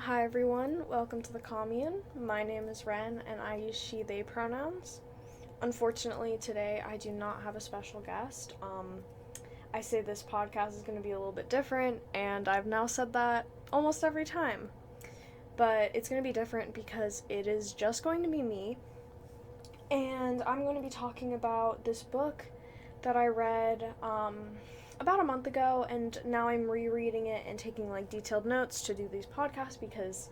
Hi everyone, welcome to the Commune. My name is Ren and I use she, they pronouns. Unfortunately, today I do not have a special guest. I say this podcast is going to be a little bit different, and I've now said that almost every time. But it's going to be different because it is just going to be me, and I'm going to be talking about this book that I read about a month ago, and now I'm rereading it and taking like detailed notes to do these podcasts because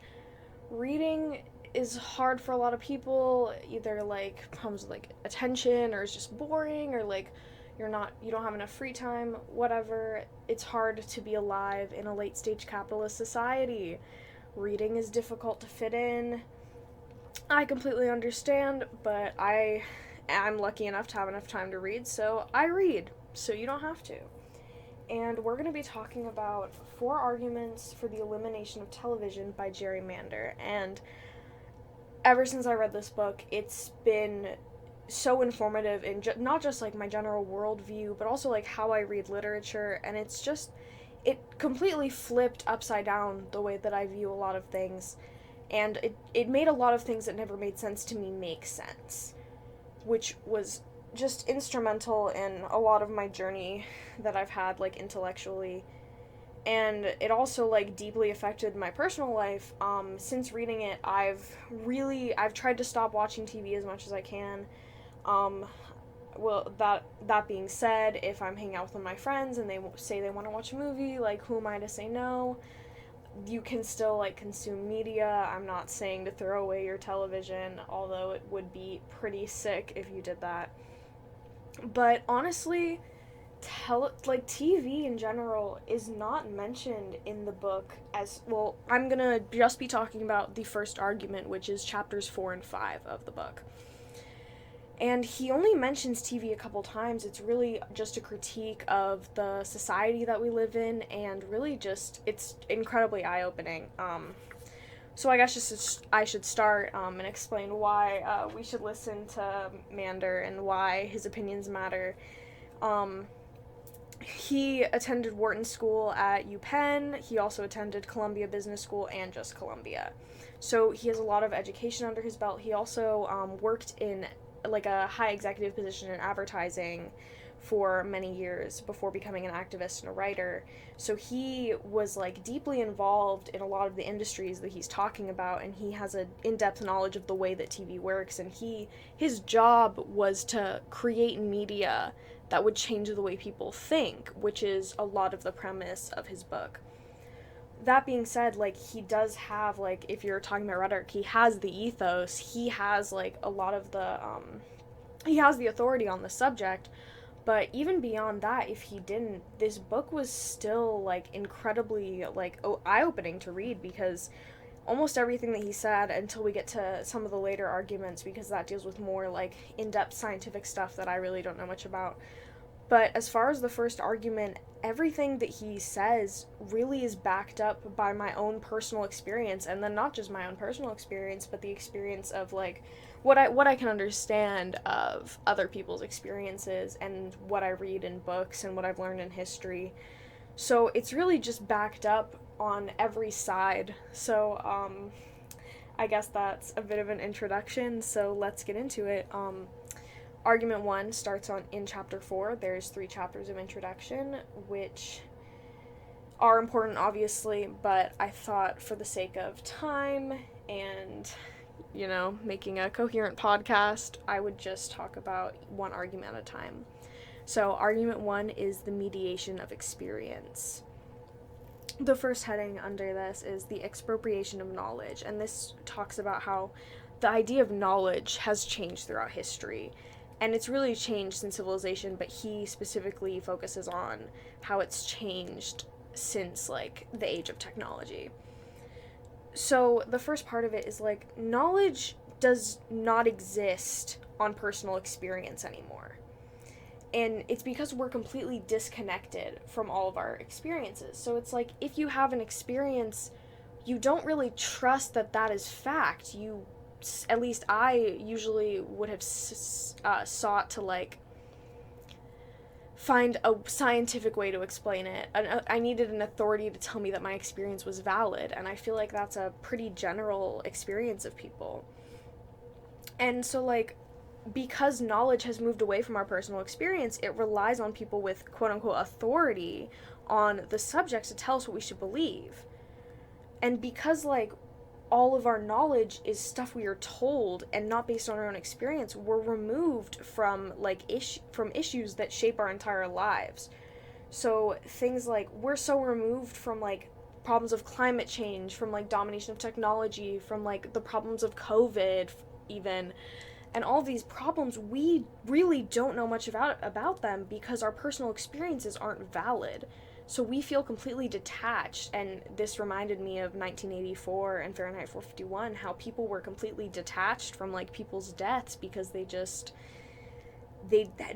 reading is hard for a lot of people. Either like comes with like attention, or is just boring, or like you don't have enough free time, whatever. It's hard to be alive in a late stage capitalist society. Reading is difficult to fit in. I completely understand, but I'm lucky enough to have enough time to read, so I read, so you don't have to. And we're going to be talking about 4 arguments for the elimination of television by Jerry Mander. And ever since I read this book, it's been so informative in not just like my general worldview, but also like how I read literature. And it completely flipped upside down the way that I view a lot of things. And it made a lot of things that never made sense to me make sense, which was just instrumental in a lot of my journey that I've had like intellectually. And it also like deeply affected my personal life. Since reading it, I've tried to stop watching TV as much as I can. um well, that being said, if I'm hanging out with my friends and they say they want to watch a movie, like, who am I to say no? You can still like consume media. I'm not saying to throw away your television, although it would be pretty sick if you did that. But honestly, TV in general is not mentioned in the book as well. I'm gonna just be talking about the first argument, which is chapters 4 and 5 of the book. And he only mentions TV a couple times. It's really just a critique of the society that we live in, and really just, it's incredibly eye-opening. So I guess I should start and explain why we should listen to Mander and why his opinions matter. Um, he attended Wharton School at UPenn. He also attended Columbia Business School and just Columbia. So he has a lot of education under his belt. He also worked in like a high executive position in advertising for many years before becoming an activist and a writer. So he was like deeply involved in a lot of the industries that he's talking about, and he has an in-depth knowledge of the way that TV works. And his job was to create media that would change the way people think, which is a lot of the premise of his book. That being said, like, he does have, like, if you're talking about rhetoric, he has the ethos, he has like a lot of the he has the authority on the subject. But even beyond that, if he didn't, this book was still like incredibly like eye-opening to read, because almost everything that he said, until we get to some of the later arguments, because that deals with more like in-depth scientific stuff that I really don't know much about. But as far as the first argument, everything that he says really is backed up by my own personal experience, and then not just my own personal experience, but the experience of like what I can understand of other people's experiences, and what I read in books, and what I've learned in history. So it's really just backed up on every side. So I guess that's a bit of an introduction, so let's get into it. Argument 1 starts in chapter 4. There's 3 chapters of introduction, which are important, obviously, but I thought for the sake of time and, making a coherent podcast, I would just talk about one argument at a time. So, argument 1 is the mediation of experience. The first heading under this is the expropriation of knowledge, and this talks about how the idea of knowledge has changed throughout history. And it's really changed since civilization, but he specifically focuses on how it's changed since, like, the age of technology. So the first part of it is, like, knowledge does not exist on personal experience anymore. And it's because we're completely disconnected from all of our experiences. So it's like, if you have an experience, you don't really trust that that is fact. At least I usually would have sought to like find a scientific way to explain it. I needed an authority to tell me that my experience was valid, and I feel like that's a pretty general experience of people. And so, like, because knowledge has moved away from our personal experience, it relies on people with quote unquote authority on the subjects to tell us what we should believe. And because, like, all of our knowledge is stuff we are told and not based on our own experience, we're removed from, like, from issues that shape our entire lives. So things like, we're so removed from, like, problems of climate change, from, like, domination of technology, from, like, the problems of COVID even, and all these problems, we really don't know much about them because our personal experiences aren't valid. So we feel completely detached, and this reminded me of 1984 and Fahrenheit 451, how people were completely detached from, like, people's deaths because they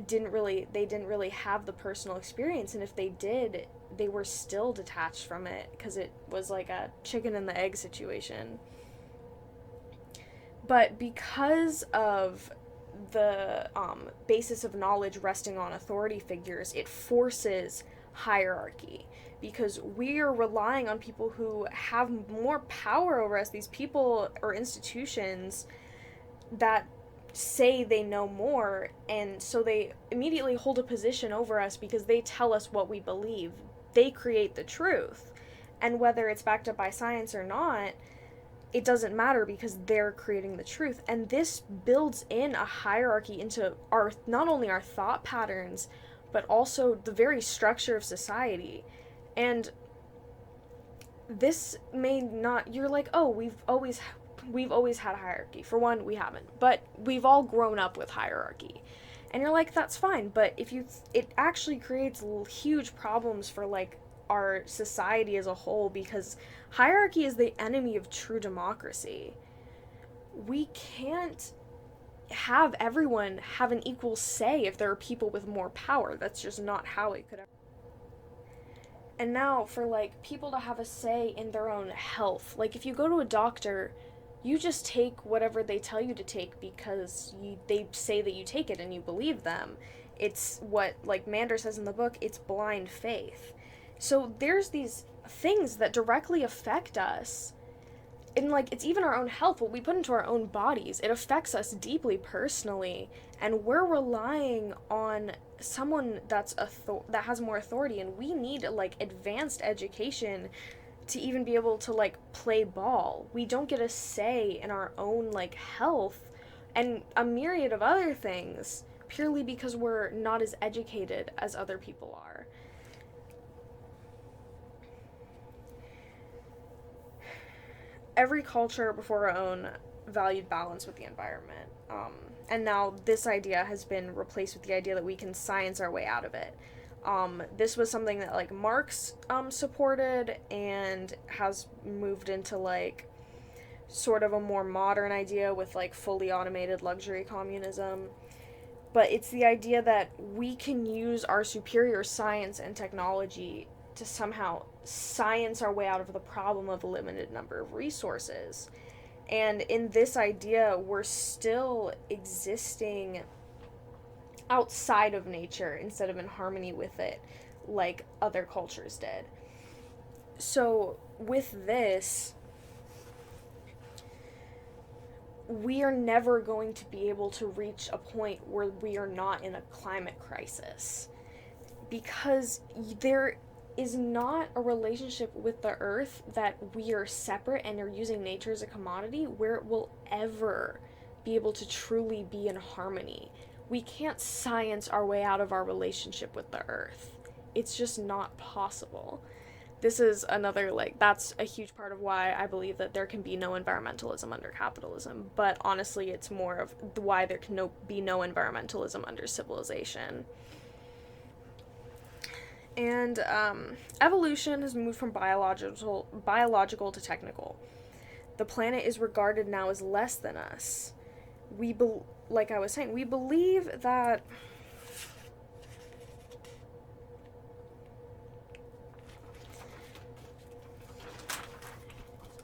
didn't really have the personal experience, and if they did, they were still detached from it because it was like a chicken and the egg situation. But because of the basis of knowledge resting on authority figures, it forces hierarchy, because we are relying on people who have more power over us, these people or institutions that say they know more, and so they immediately hold a position over us because they tell us what we believe. They create the truth, and whether it's backed up by science or not, it doesn't matter because they're creating the truth. And this builds in a hierarchy into our, not only our thought patterns, but also the very structure of society. And this may not, you're like, oh, we've always had hierarchy. For one, we haven't, but we've all grown up with hierarchy. And you're like, that's fine, but it actually creates huge problems for, like, our society as a whole, because hierarchy is the enemy of true democracy. We can't have everyone have an equal say if there are people with more power. That's just not how it could ever. And now for, like, people to have a say in their own health, like, if you go to a doctor, you just take whatever they tell you to take because they say that you take it and you believe them. It's what, like, Mander says in the book, it's blind faith. So there's these things that directly affect us. And, like, it's even our own health, what we put into our own bodies. It affects us deeply personally, and we're relying on someone that has more authority, and we need, like, advanced education to even be able to, like, play ball. We don't get a say in our own, like, health and a myriad of other things purely because we're not as educated as other people are. Every culture before our own valued balance with the environment. And now this idea has been replaced with the idea that we can science our way out of it. This was something that, like, Marx supported and has moved into, like, sort of a more modern idea with, like, fully automated luxury communism. But it's the idea that we can use our superior science and technology to somehow science our way out of the problem of a limited number of resources. And in this idea, we're still existing outside of nature instead of in harmony with it, like other cultures did. So with this, we are never going to be able to reach a point where we are not in a climate crisis, because there is not a relationship with the earth that we are separate and are using nature as a commodity where it will ever be able to truly be in harmony. We can't science our way out of our relationship with the earth. It's just not possible. This is another, like, that's a huge part of why I believe that there can be no environmentalism under capitalism, but honestly it's more of why there can be no environmentalism under civilization. And evolution has moved from biological to technical. The planet is regarded now as less than us. Like I was saying, we believe that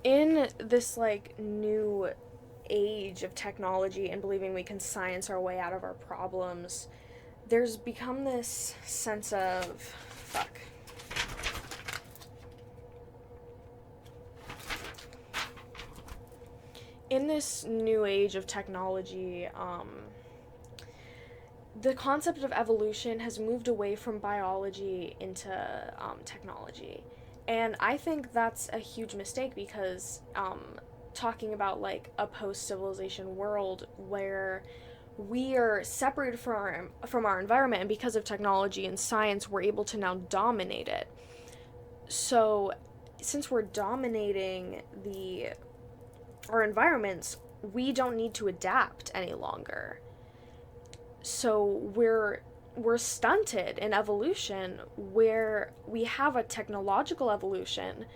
in this, like, new age of technology and believing we can science our way out of our problems, there's become this sense of, in this new age of technology, the concept of evolution has moved away from biology into technology. And I think that's a huge mistake because talking about like a post-civilization world where we are separated from our environment, and because of technology and science, we're able to now dominate it. So since we're dominating our environments, we don't need to adapt any longer. So we're stunted in evolution, where we have a technological evolution,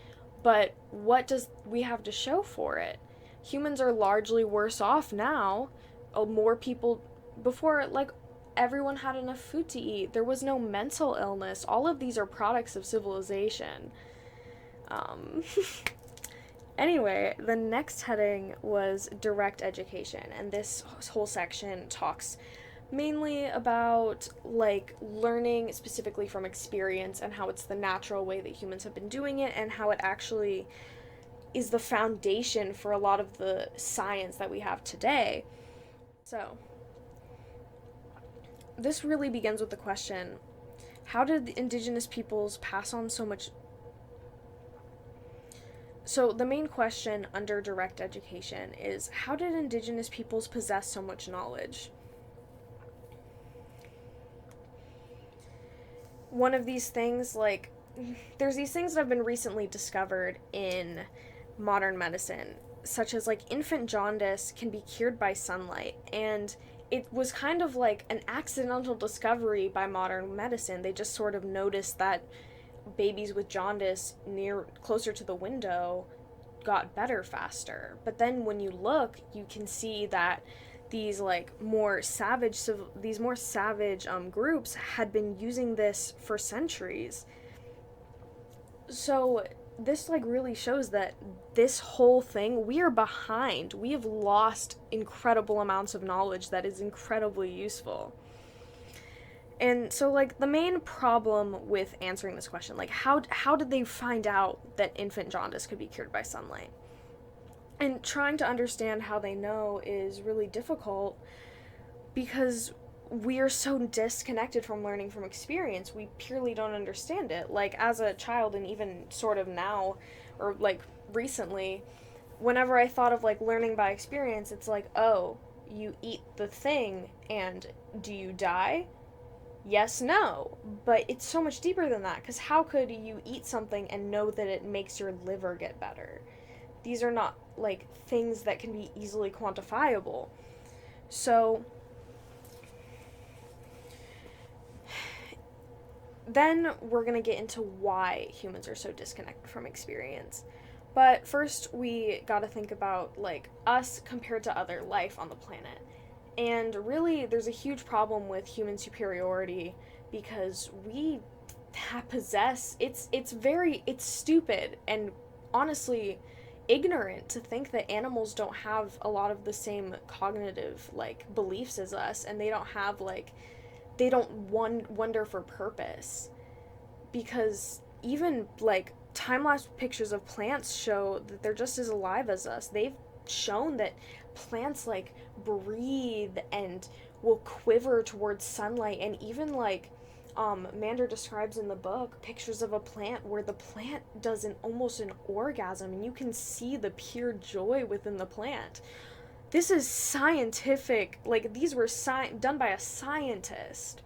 but what does we have to show for it? Humans are largely worse off now. More people, before, like, everyone had enough food to eat. There was no mental illness. All of these are products of civilization. Anyway, the next heading was direct education, and this whole section talks mainly about like learning specifically from experience and how it's the natural way that humans have been doing it, and how it actually is the foundation for a lot of the science that we have today. So, this really begins with the question, how did the indigenous peoples pass on so much? So the main question under direct education is, how did indigenous peoples possess so much knowledge? One of these things, like, there's these things that have been recently discovered in modern medicine, such as like infant jaundice can be cured by sunlight, and it was kind of like an accidental discovery by modern medicine. They just sort of noticed that babies with jaundice closer to the window got better faster. But then when you look, you can see that these more savage groups had been using this for centuries. So this really shows that this whole thing, we are behind. We have lost incredible amounts of knowledge that is incredibly useful. And so, the main problem with answering this question, how did they find out that infant jaundice could be cured by sunlight? And trying to understand how they know is really difficult because we are so disconnected from learning from experience. We purely don't understand it. As a child, and even sort of now, or, recently, whenever I thought of, learning by experience, it's oh, you eat the thing, and do you die? Yes, no, but it's so much deeper than that, because how could you eat something and know that it makes your liver get better? These are not, things that can be easily quantifiable. So, then we're going to get into why humans are so disconnected from experience. But first, we got to think about, us compared to other life on the planet. And really, there's a huge problem with human superiority because we possess, it's stupid and honestly ignorant to think that animals don't have a lot of the same cognitive, beliefs as us, and they don't have, they don't wonder for purpose. Because even, time-lapse pictures of plants show that they're just as alive as us. They've shown that plants breathe and will quiver towards sunlight, and even Mander describes in the book pictures of a plant where the plant does almost an orgasm, and you can see the pure joy within the plant. This is scientific, these were done by a scientist.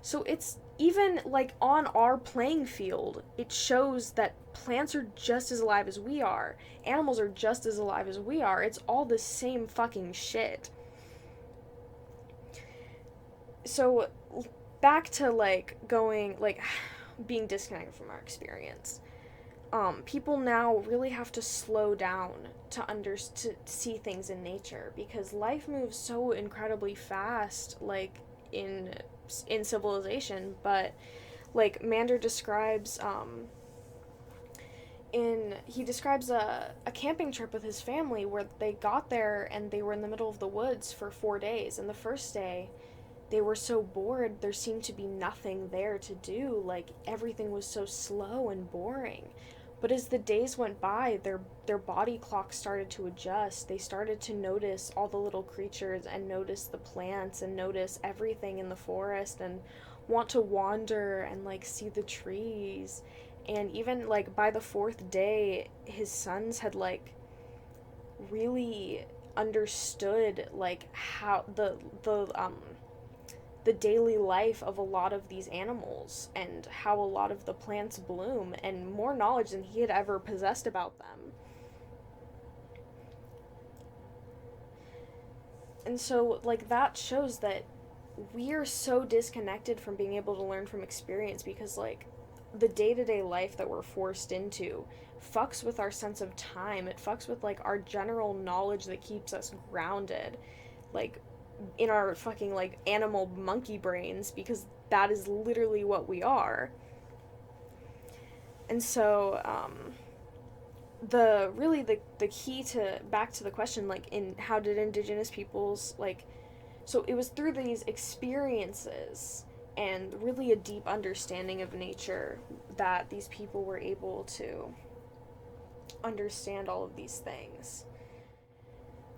So it's even on our playing field, it shows that plants are just as alive as we are. Animals are just as alive as we are. It's all the same fucking shit. So back to being disconnected from our experience. People now really have to slow down to see things in nature, because life moves so incredibly fast in civilization. But Mander describes he describes a camping trip with his family where they got there and they were in the middle of the woods for 4 days, and the first day they were so bored, there seemed to be nothing there to do. Like, everything was so slow and boring. But as the days went by, their body clock started to adjust. They started to notice all the little creatures and notice the plants and notice everything in the forest and want to wander and like see the trees. And even like by the fourth day, his sons had like really understood like how the daily life of a lot of these animals and how a lot of the plants bloom, and more knowledge than he had ever possessed about them. And so, like, that shows that we are so disconnected from being able to learn from experience because, like, the day to day life that we're forced into fucks with our sense of time. It fucks with, like, our general knowledge that keeps us grounded. Like, in our fucking like animal monkey brains, because that is literally what we are. And so the key to back to the question, like, in how did indigenous peoples, like, so it was through these experiences and really a deep understanding of nature that these people were able to understand all of these things.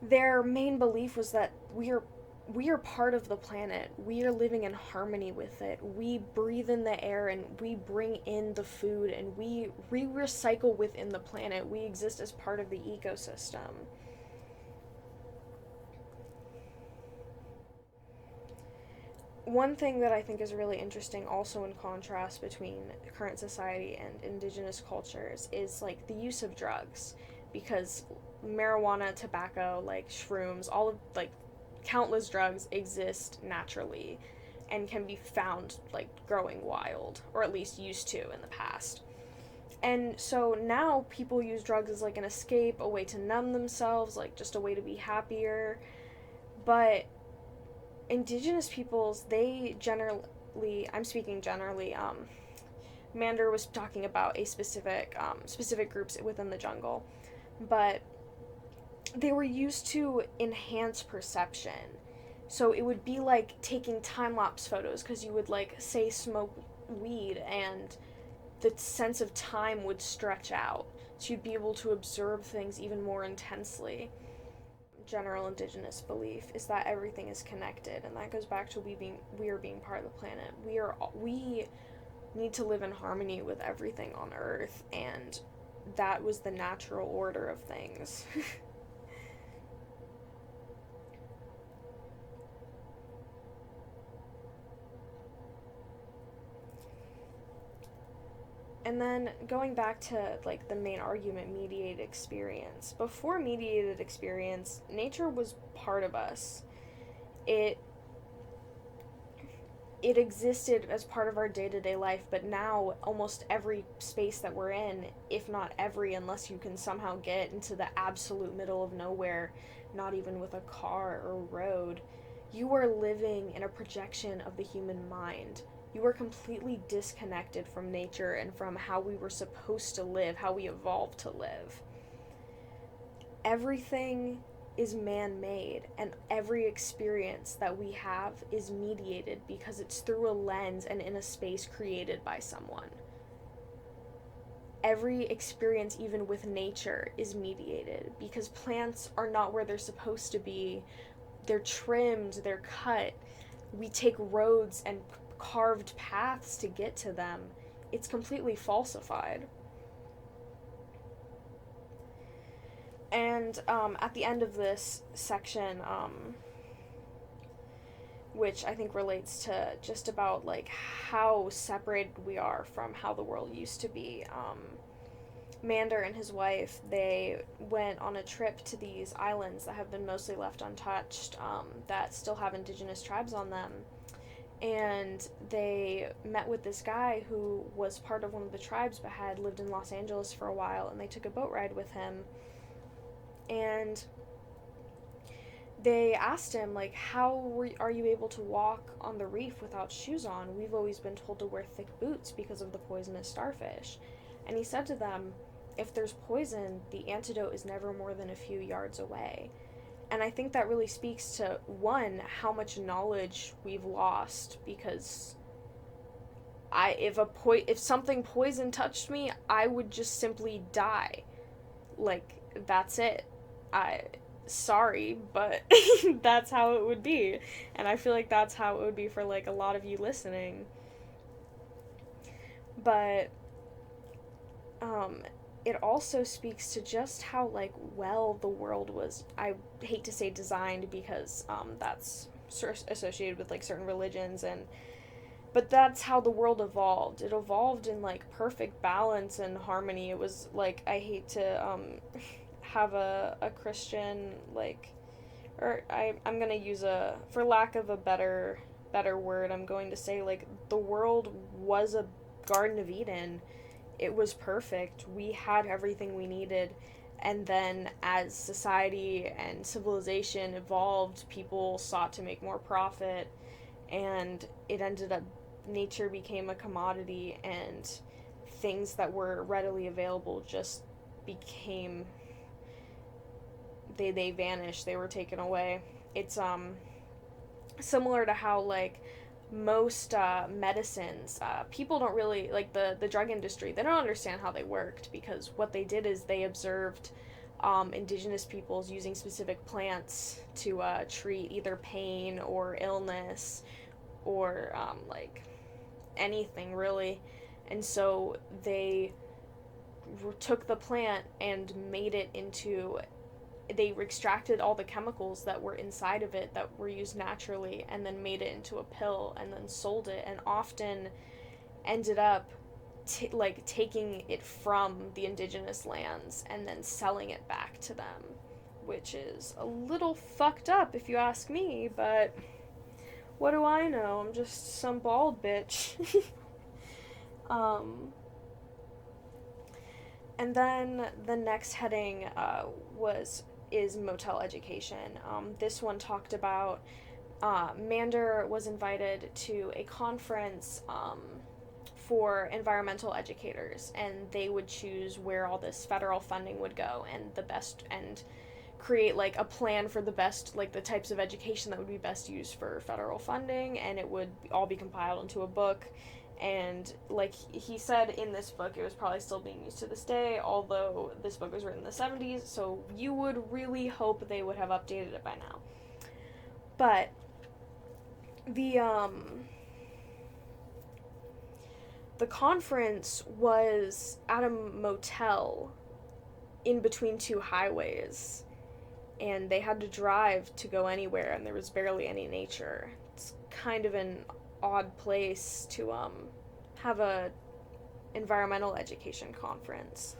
Their main belief was that we are part of the planet. We are living in harmony with it. We breathe in the air and we bring in the food and we recycle within the planet. We exist as part of the ecosystem. One thing that I think is really interesting also in contrast between current society and indigenous cultures is like the use of drugs, because marijuana, tobacco, like shrooms, all of like countless drugs exist naturally and can be found like growing wild, or at least used to in the past. And so now people use drugs as like an escape, a way to numb themselves, like just a way to be happier. But indigenous peoples, they generally, I'm speaking generally, Mander was talking about a specific groups within the jungle, but they were used to enhance perception. So it would be like taking time-lapse photos, because you would like say smoke weed and the sense of time would stretch out, so you'd be able to observe things even more intensely. General indigenous belief is that everything is connected, and that goes back to we are being part of the planet. We need to live in harmony with everything on Earth, and that was the natural order of things. And then going back to like the main argument, mediated experience. Before mediated experience, nature was part of us. It it existed as part of our day-to-day life, but now almost every space that we're in, if not every, unless you can somehow get into the absolute middle of nowhere, not even with a car or road, you are living in a projection of the human mind. You are completely disconnected from nature and from how we were supposed to live, how we evolved to live. Everything is man-made, and every experience that we have is mediated because it's through a lens and in a space created by someone. Every experience, even with nature, is mediated because plants are not where they're supposed to be. They're trimmed, they're cut. We take roads and carved paths to get to them. It's completely falsified. And at the end of this section, which I think relates to just about like how separated we are from how the world used to be, Mander and his wife, they went on a trip to these islands that have been mostly left untouched, that still have indigenous tribes on them. And they met with this guy who was part of one of the tribes but had lived in Los Angeles for a while, and they took a boat ride with him. And they asked him, like, are you able to walk on the reef without shoes on? We've always been told to wear thick boots because of the poisonous starfish. And he said to them, if there's poison, the antidote is never more than a few yards away. And I think that really speaks to, one, how much knowledge we've lost, because if something poison touched me, I would just simply die. Like, that's it. I sorry, but that's how it would be. And I feel like that's how it would be for like a lot of you listening. But um it also speaks to just how like well the world was, I hate to say designed, because that's sort of associated with like certain religions, and but that's how the world evolved. It evolved in like perfect balance and harmony. It was like, I hate to have a Christian, like, or I'm gonna use a, for lack of a better word, I'm going to say like the world was a Garden of Eden. It was perfect. We had everything we needed. And then as society and civilization evolved, people sought to make more profit, and it ended up, nature became a commodity, and things that were readily available just became, they vanished, they were taken away. It's similar to how like most medicines, people don't really like the drug industry, they don't understand how they worked, because what they did is they observed indigenous peoples using specific plants to treat either pain or illness, or like anything really. And so they took the plant and made it into, they extracted all the chemicals that were inside of it that were used naturally, and then made it into a pill, and then sold it, and often ended up taking it from the indigenous lands and then selling it back to them, which is a little fucked up if you ask me, but what do I know? I'm just some bald bitch. And then the next heading is Motel education. This one talked about, Mander was invited to a conference for environmental educators, and they would choose where all this federal funding would go, and the best, and create like a plan for the best, like the types of education that would be best used for federal funding, and it would all be compiled into a book. And like he said in this book, it was probably still being used to this day, although this book was written in the 70s, so you would really hope they would have updated it by now. But the conference was at a motel in between two highways, and they had to drive to go anywhere, and there was barely any nature. It's kind of an odd place to have a environmental education conference.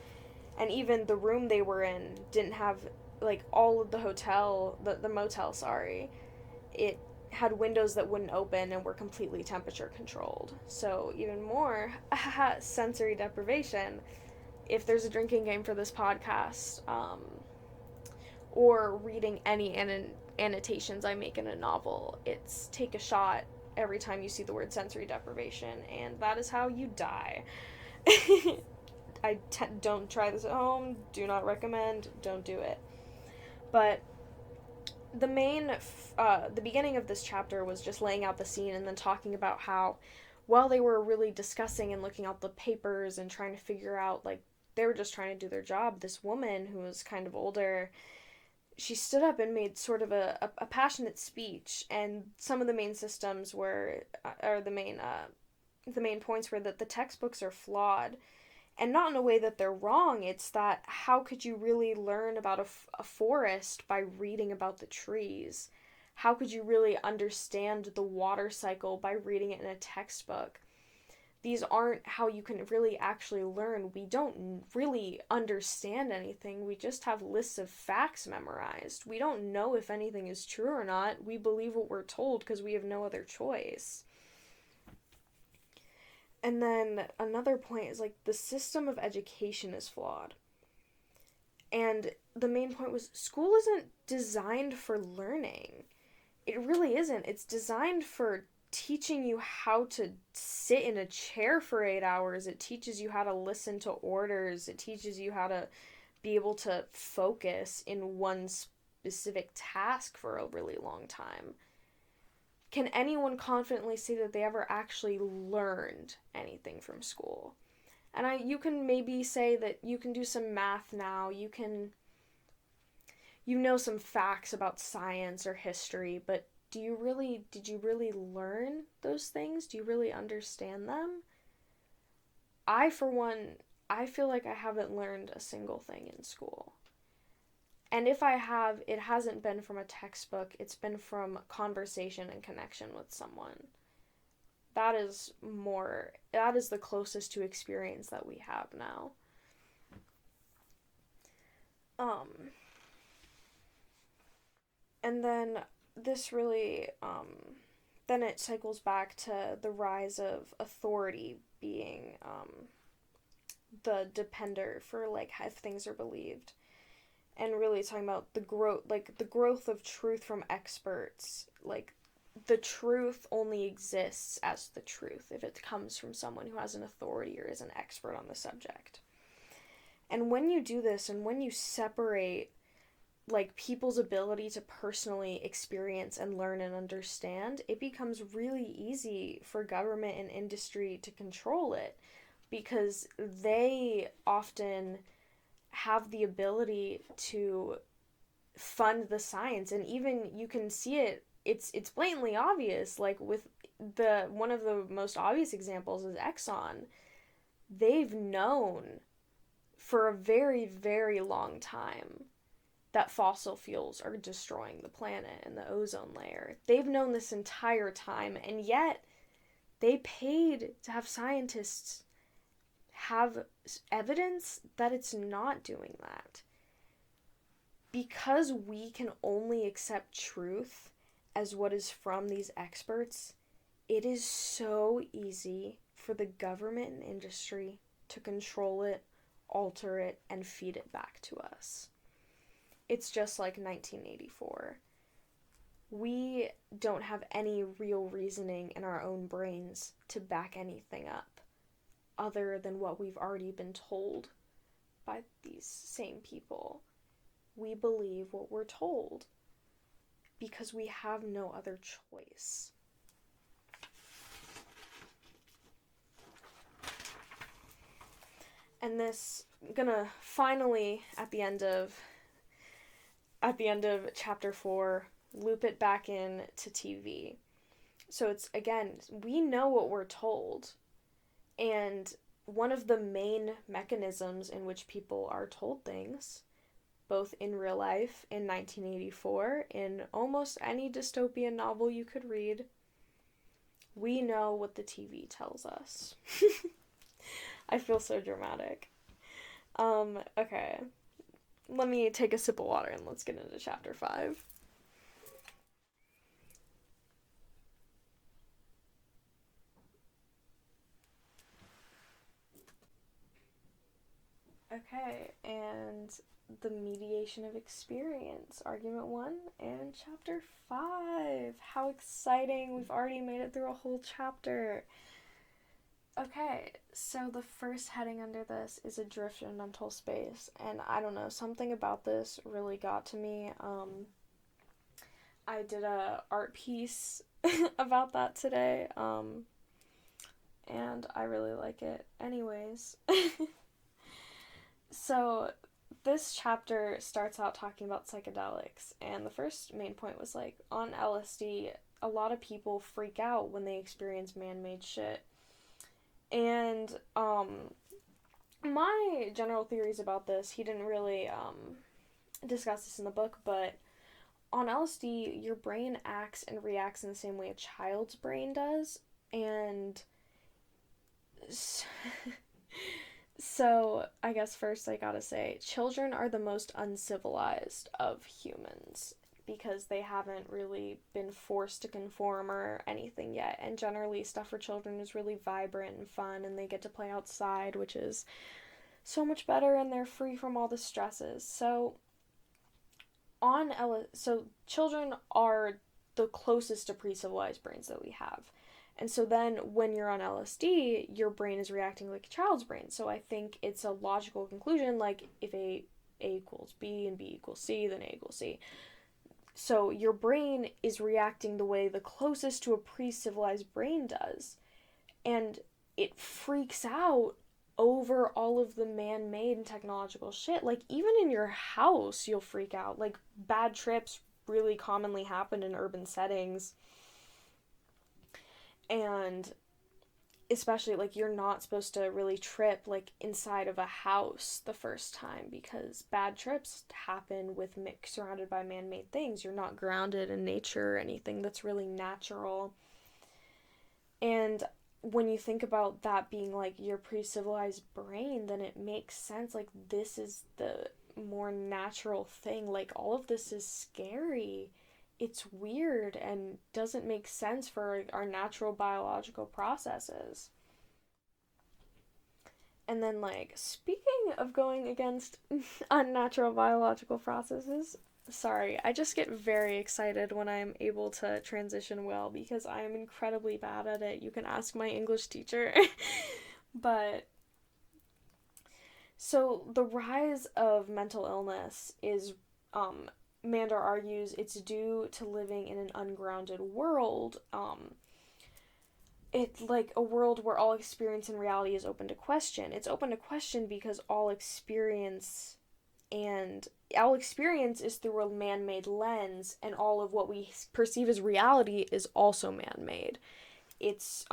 And even the room they were in didn't have, like, all of the motel, sorry, it had windows that wouldn't open and were completely temperature controlled. So even more sensory deprivation. If there's a drinking game for this podcast, or reading any annotations I make in a novel, it's take a shot every time you see the word sensory deprivation, and that is how you die. Don't try this at home, do not recommend, don't do it. But the beginning of this chapter was just laying out the scene, and then talking about how, while they were really discussing and looking out the papers and trying to figure out, like, they were just trying to do their job, this woman who was kind of older, she stood up and made sort of a passionate speech, and some of the main systems were, or the main points were that the textbooks are flawed, and not in a way that they're wrong. It's that, how could you really learn about a forest by reading about the trees? How could you really understand the water cycle by reading it in a textbook? These aren't how you can really actually learn. We don't really understand anything. We just have lists of facts memorized. We don't know if anything is true or not. We believe what we're told because we have no other choice. And then another point is, like, the system of education is flawed. And the main point was, school isn't designed for learning. It really isn't. It's designed for teaching you how to sit in a chair for 8 hours. It teaches you how to listen to orders. It teaches you how to be able to focus in one specific task for a really long time, can anyone confidently say that they ever actually learned anything from school? And you can maybe say that you can do some math now, you know some facts about science or history, but did you really learn those things? Do you really understand them? For one, I feel like I haven't learned a single thing in school. And if I have, it hasn't been from a textbook, it's been from conversation and connection with someone. That is the closest to experience that we have now. And then this really, then it cycles back to the rise of authority being, the depender for, like, if things are believed. And really talking about the growth of truth from experts. Like, the truth only exists as the truth if it comes from someone who has an authority or is an expert on the subject. And when you do this, and when you separate, like, people's ability to personally experience and learn and understand, it becomes really easy for government and industry to control it, because they often have the ability to fund the science. And even you can see it's blatantly obvious, like with one of the most obvious examples is Exxon. They've known for a very, very long time that fossil fuels are destroying the planet and the ozone layer. They've known this entire time, and yet they paid to have scientists have evidence that it's not doing that. Because we can only accept truth as what is from these experts, it is so easy for the government and industry to control it, alter it, and feed it back to us. It's just like 1984. We don't have any real reasoning in our own brains to back anything up, other than what we've already been told by these same people. We believe what we're told because we have no other choice. And this, I'm gonna finally, at the end of chapter 4, loop it back in to TV. So it's, again, we know what we're told. And one of the main mechanisms in which people are told things, both in real life, in 1984, in almost any dystopian novel you could read, we know what the TV tells us. I feel so dramatic. Okay. Let me take a sip of water and let's get into chapter 5. Okay, and the mediation of experience, argument 1 and chapter 5. How exciting! We've already made it through a whole chapter. Okay, so the first heading under this is adrift in mental space, and I don't know, something about this really got to me. I did a art piece about that today, and I really like it. Anyways, so this chapter starts out talking about psychedelics, and the first main point was, like, on LSD, a lot of people freak out when they experience man-made shit. And my general theories about this, he didn't really discuss this in the book, but on LSD, your brain acts and reacts in the same way a child's brain does, and so I guess first I gotta say, children are the most uncivilized of humans, because they haven't really been forced to conform or anything yet, and generally stuff for children is really vibrant and fun, and they get to play outside, which is so much better, and they're free from all the stresses. So children are the closest to pre-civilized brains that we have. And so then when you're on LSD, your brain is reacting like a child's brain. So I think it's a logical conclusion, like if A equals B and B equals C, then A equals C. So your brain is reacting the way the closest to a pre-civilized brain does. And it freaks out over all of the man-made and technological shit. Like, even in your house, you'll freak out. Like, bad trips really commonly happen in urban settings. And especially, like, you're not supposed to really trip, like, inside of a house the first time, because bad trips happen with surrounded by man-made things. You're not grounded in nature or anything that's really natural. And when you think about that being like your pre-civilized brain, then it makes sense. Like, this is the more natural thing. Like, all of this is scary. It's weird and doesn't make sense for our natural biological processes. And then, like, speaking of going against unnatural biological processes, sorry, I just get very excited when I'm able to transition well because I am incredibly bad at it. You can ask my English teacher. But so the rise of mental illness is, Mander argues, it's due to living in an ungrounded world. It's like a world where all experience and reality is open to question. It's open to question because and all experience is through a man-made lens, and all of what we perceive as reality is also man-made. It's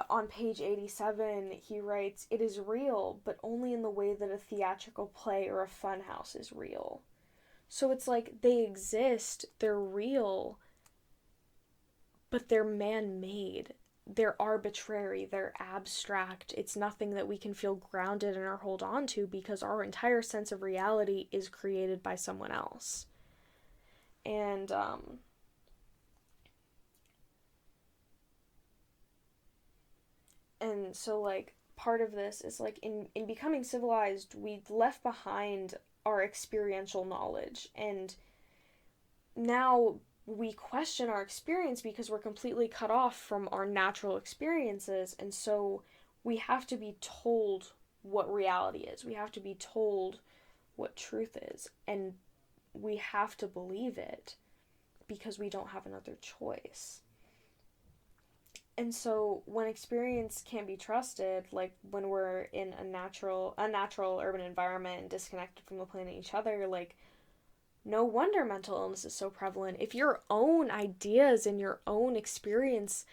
on page 87, he writes, "It is real, but only in the way that a theatrical play or a funhouse is real." So it's like they exist, they're real, but they're man-made. They're arbitrary, they're abstract. It's nothing that we can feel grounded in or hold on to because our entire sense of reality is created by someone else. And so, like, part of this is like in becoming civilized, we left behind our experiential knowledge, and now we question our experience because we're completely cut off from our natural experiences. And so we have to be told what reality is. We have to be told what truth is, and we have to believe it because we don't have another choice. And so when experience can't be trusted, like when we're in a unnatural urban environment and disconnected from the planet and each other, like, no wonder mental illness is so prevalent. If your own ideas and your own experience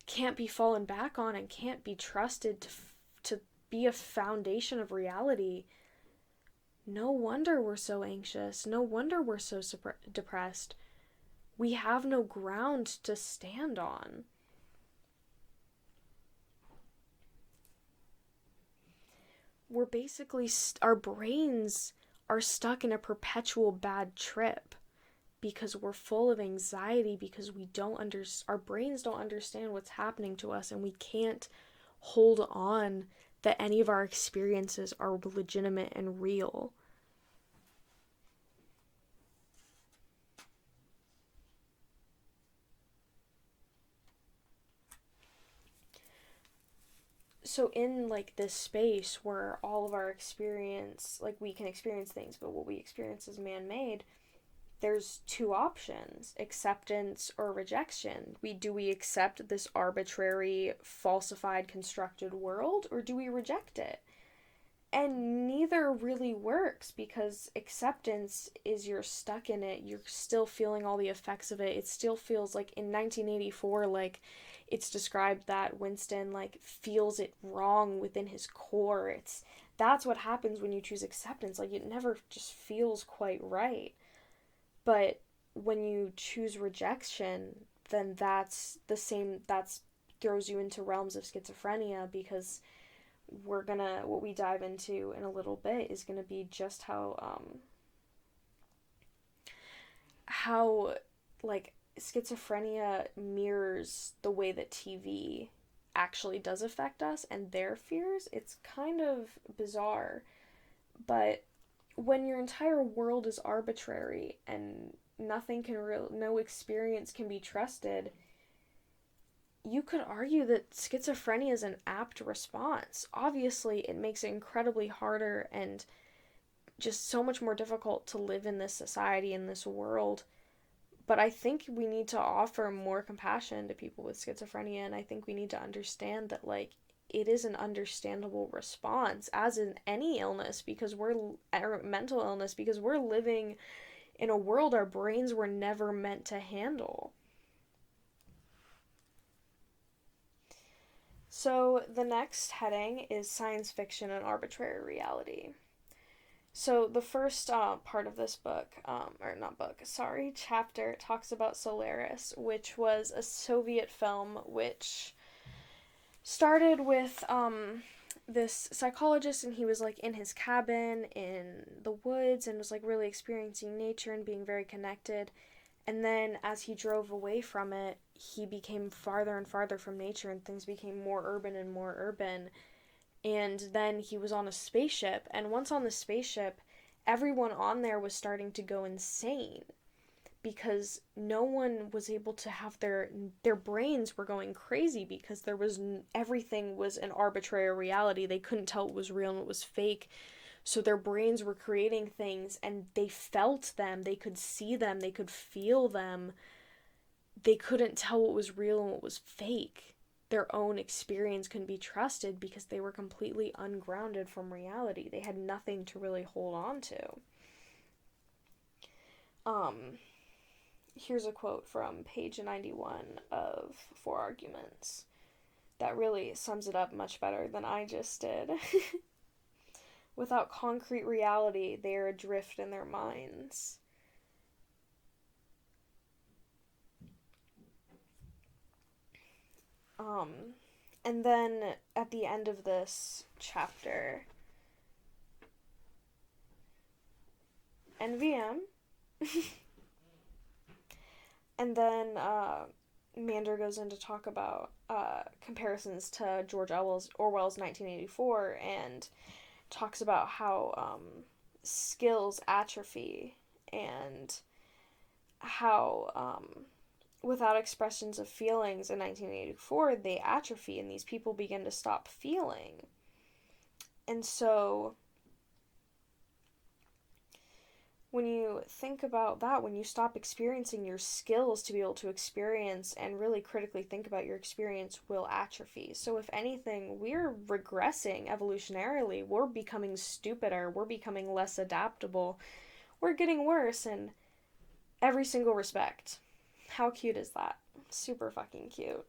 can't be fallen back on and can't be trusted to be a foundation of reality, no wonder we're so anxious. No wonder we're so depressed. We have no ground to stand on. We're basically, our brains are stuck in a perpetual bad trip because we're full of anxiety, because our brains don't understand what's happening to us, and we can't hold on that any of our experiences are legitimate and real. So in, like, this space where all of our experience, like, we can experience things, but what we experience is man-made, there's two options: acceptance or rejection. Do we accept this arbitrary, falsified, constructed world, or do we reject it? And neither really works, because acceptance is you're stuck in it, you're still feeling all the effects of it. It still feels like in 1984, like, it's described that Winston, like, feels it wrong within his core. That's what happens when you choose acceptance. Like, it never just feels quite right. But when you choose rejection, then that's throws you into realms of schizophrenia, because what we dive into in a little bit is gonna be just how like schizophrenia mirrors the way that TV actually does affect us and their fears. It's kind of bizarre, but when your entire world is arbitrary and no experience can be trusted, you could argue that schizophrenia is an apt response. Obviously, it makes it incredibly harder and just so much more difficult to live in this society, in this world. But I think we need to offer more compassion to people with schizophrenia, and I think we need to understand that, like, it is an understandable response, as in any illness, because or mental illness, because we're living in a world our brains were never meant to handle. So the next heading is science fiction and arbitrary reality. So the first part of this book, chapter, talks about Solaris, which was a Soviet film which started with this psychologist, and he was like in his cabin in the woods and was like really experiencing nature and being very connected. And then as he drove away from it, he became farther and farther from nature, and things became more urban and more urban. And then he was on a spaceship, and once on the spaceship, everyone on there was starting to go insane because no one was able to have their brains were going crazy, because everything was an arbitrary reality. They couldn't tell what was real and what was fake. So their brains were creating things, and they felt them, they could see them, they could feel them. They couldn't tell what was real and what was fake. Their own experience couldn't be trusted because they were completely ungrounded from reality. They had nothing to really hold on to. Here's a quote from page 91 of Four Arguments that really sums it up much better than I just did. Without concrete reality, they are adrift in their minds. And then at the end of this chapter, NVM, and then Mander goes in to talk about comparisons to George Orwell's 1984, and talks about how skills atrophy, and how without expressions of feelings in 1984, they atrophy, and these people begin to stop feeling. And so when you think about that, when you stop experiencing your skills to be able to experience and really critically think about your experience, will atrophy. So if anything, we're regressing evolutionarily. We're becoming stupider. We're becoming less adaptable. We're getting worse in every single respect. How cute is that? Super fucking cute.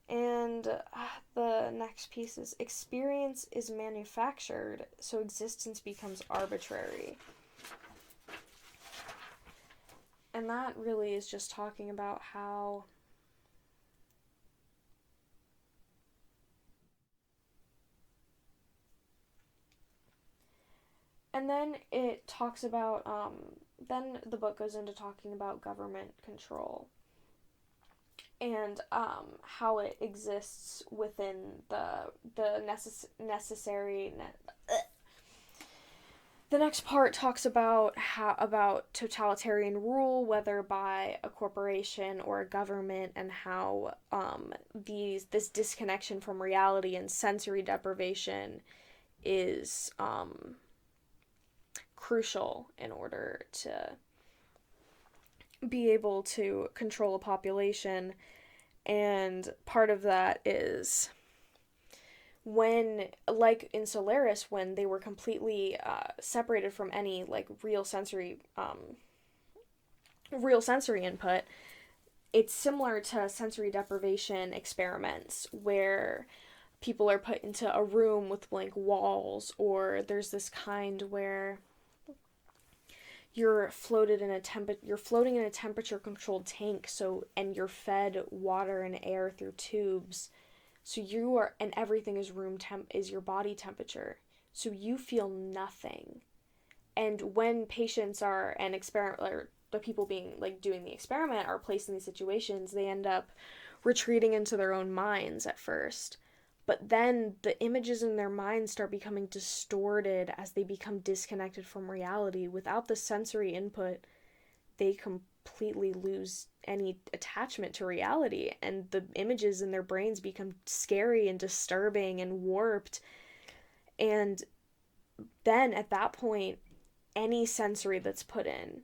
And the next piece is experience is manufactured, so existence becomes arbitrary. And that really is just talking about how and then it talks about then the book goes into talking about government control, and how it exists within the necessary. The next part talks about totalitarian rule, whether by a corporation or a government, and how this disconnection from reality and sensory deprivation is crucial in order to be able to control a population. And part of that is when, like in Solaris, when they were completely separated from any like real sensory input. It's similar to sensory deprivation experiments where people are put into a room with blank walls, or there's this kind where you're floating in a temperature controlled tank, and you're fed water and air through tubes. So and everything is is your body temperature. So you feel nothing. And when patients or the people being like doing the experiment are placed in these situations, they end up retreating into their own minds at first. But then the images in their minds start becoming distorted as they become disconnected from reality. Without the sensory input, they completely lose any attachment to reality, and the images in their brains become scary and disturbing and warped. And then at that point, any sensory that's put in,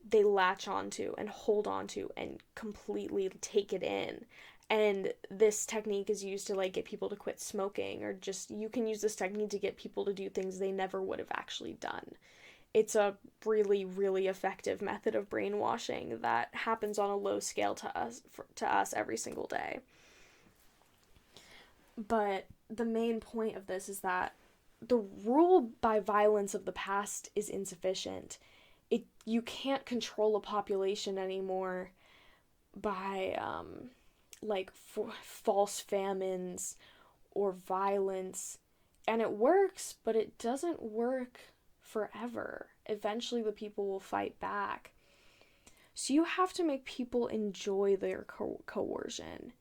they latch onto and hold onto and completely take it in. And this technique is used to, like, get people to quit smoking, or just, you can use this technique to get people to do things they never would have actually done. It's a really, really effective method of brainwashing that happens on a low scale to us every single day. But the main point of this is that the rule by violence of the past is insufficient. You can't control a population anymore by false famines or violence, and it works, but it doesn't work forever. Eventually the people will fight back. So you have to make people enjoy their coercion.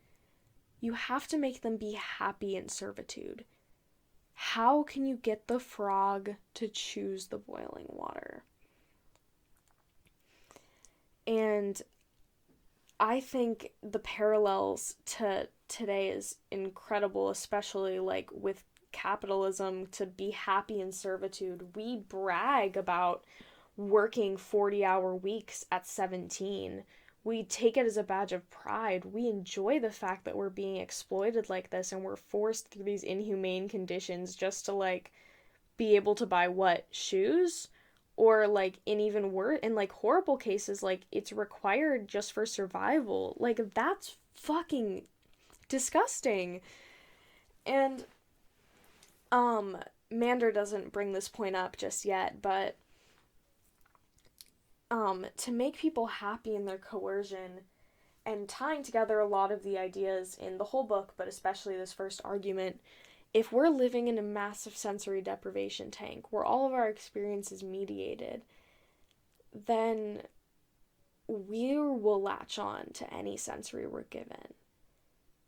You have to make them be happy in servitude. How can you get the frog to choose the boiling water? And I think the parallels to today is incredible, especially like with capitalism, to be happy in servitude. We brag about working 40-hour weeks at 17. We take it as a badge of pride. We enjoy the fact that we're being exploited like this, and we're forced through these inhumane conditions just to, like, be able to buy what? Shoes? Or, like, in even worse, in, like, horrible cases, like, it's required just for survival. Like, that's fucking disgusting. And, Mander doesn't bring this point up just yet, but, to make people happy in their coercion, and tying together a lot of the ideas in the whole book, but especially this first argument, if we're living in a massive sensory deprivation tank where all of our experience is mediated, then we will latch on to any sensory we're given.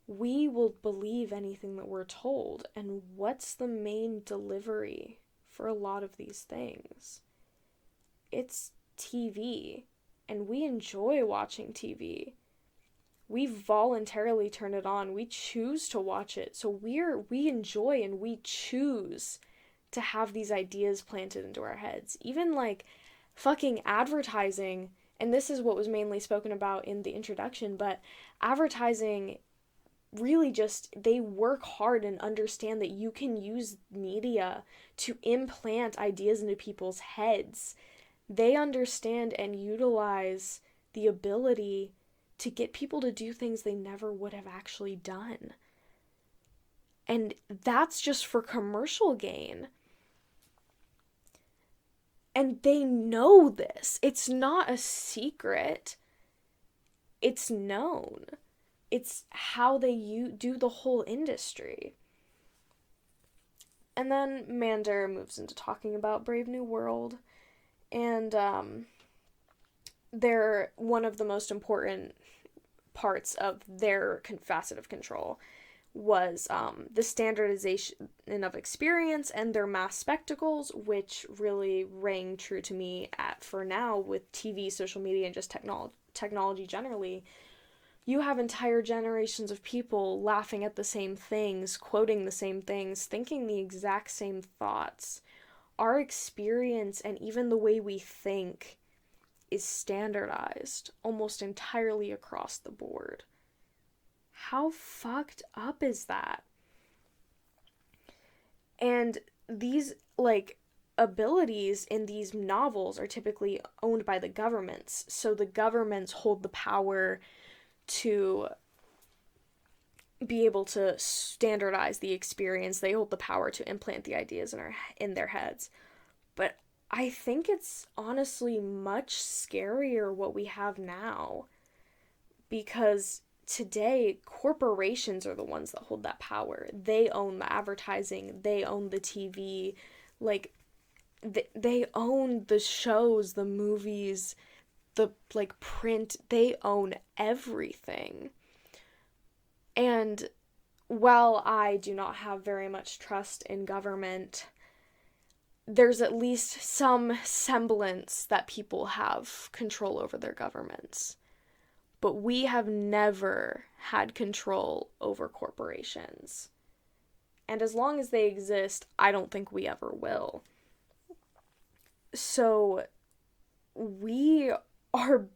We will believe anything that we're told. And what's the main delivery for a lot of these things? It's TV. And we enjoy watching TV. We voluntarily turn it on. We choose to watch it. So we enjoy and we choose to have these ideas planted into our heads. Even, like, fucking advertising, and this is what was mainly spoken about in the introduction, but advertising really just, they work hard and understand that you can use media to implant ideas into people's heads. They understand and utilize the ability to get people to do things they never would have actually done. And that's just for commercial gain. And they know this. It's not a secret. It's known. It's how they do the whole industry. And then Mander moves into talking about Brave New World. And they're one of the most important parts of their facet of control was the standardization of experience and their mass spectacles, which really rang true to me for now with TV, social media, and just technology generally. You have entire generations of people laughing at the same things, quoting the same things, thinking the exact same thoughts. Our experience and even the way we think is standardized almost entirely across the board. How fucked up is that? And these, like, abilities in these novels are typically owned by the governments. So the governments hold the power to be able to standardize the experience. They hold the power to implant the ideas in their heads. But I think it's honestly much scarier what we have now, because today corporations are the ones that hold that power. They own the advertising, they own the TV, like they own the shows, the movies, the, like, print. They own everything. And while I do not have very much trust in government, there's at least some semblance that people have control over their governments. But we have never had control over corporations. And as long as they exist, I don't think we ever will. So we are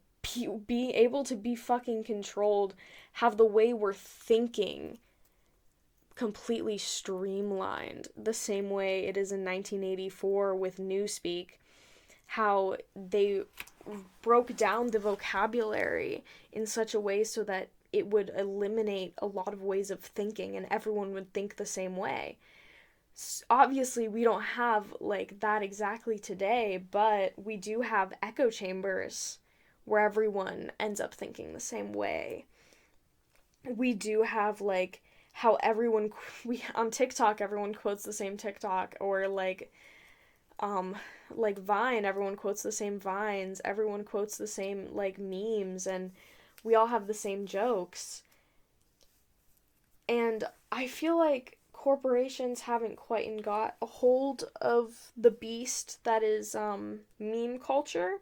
being able to be fucking controlled, have the way we're thinking completely streamlined, the same way it is in 1984 with Newspeak, how they broke down the vocabulary in such a way so that it would eliminate a lot of ways of thinking and everyone would think the same way. Obviously, we don't have like that exactly today, but we do have echo chambers where everyone ends up thinking the same way. We do have like how everyone on TikTok everyone quotes the same TikTok, or like Vine, everyone quotes the same Vines, everyone quotes the same like memes, and we all have the same jokes. And I feel like corporations haven't quite got a hold of the beast that is meme culture.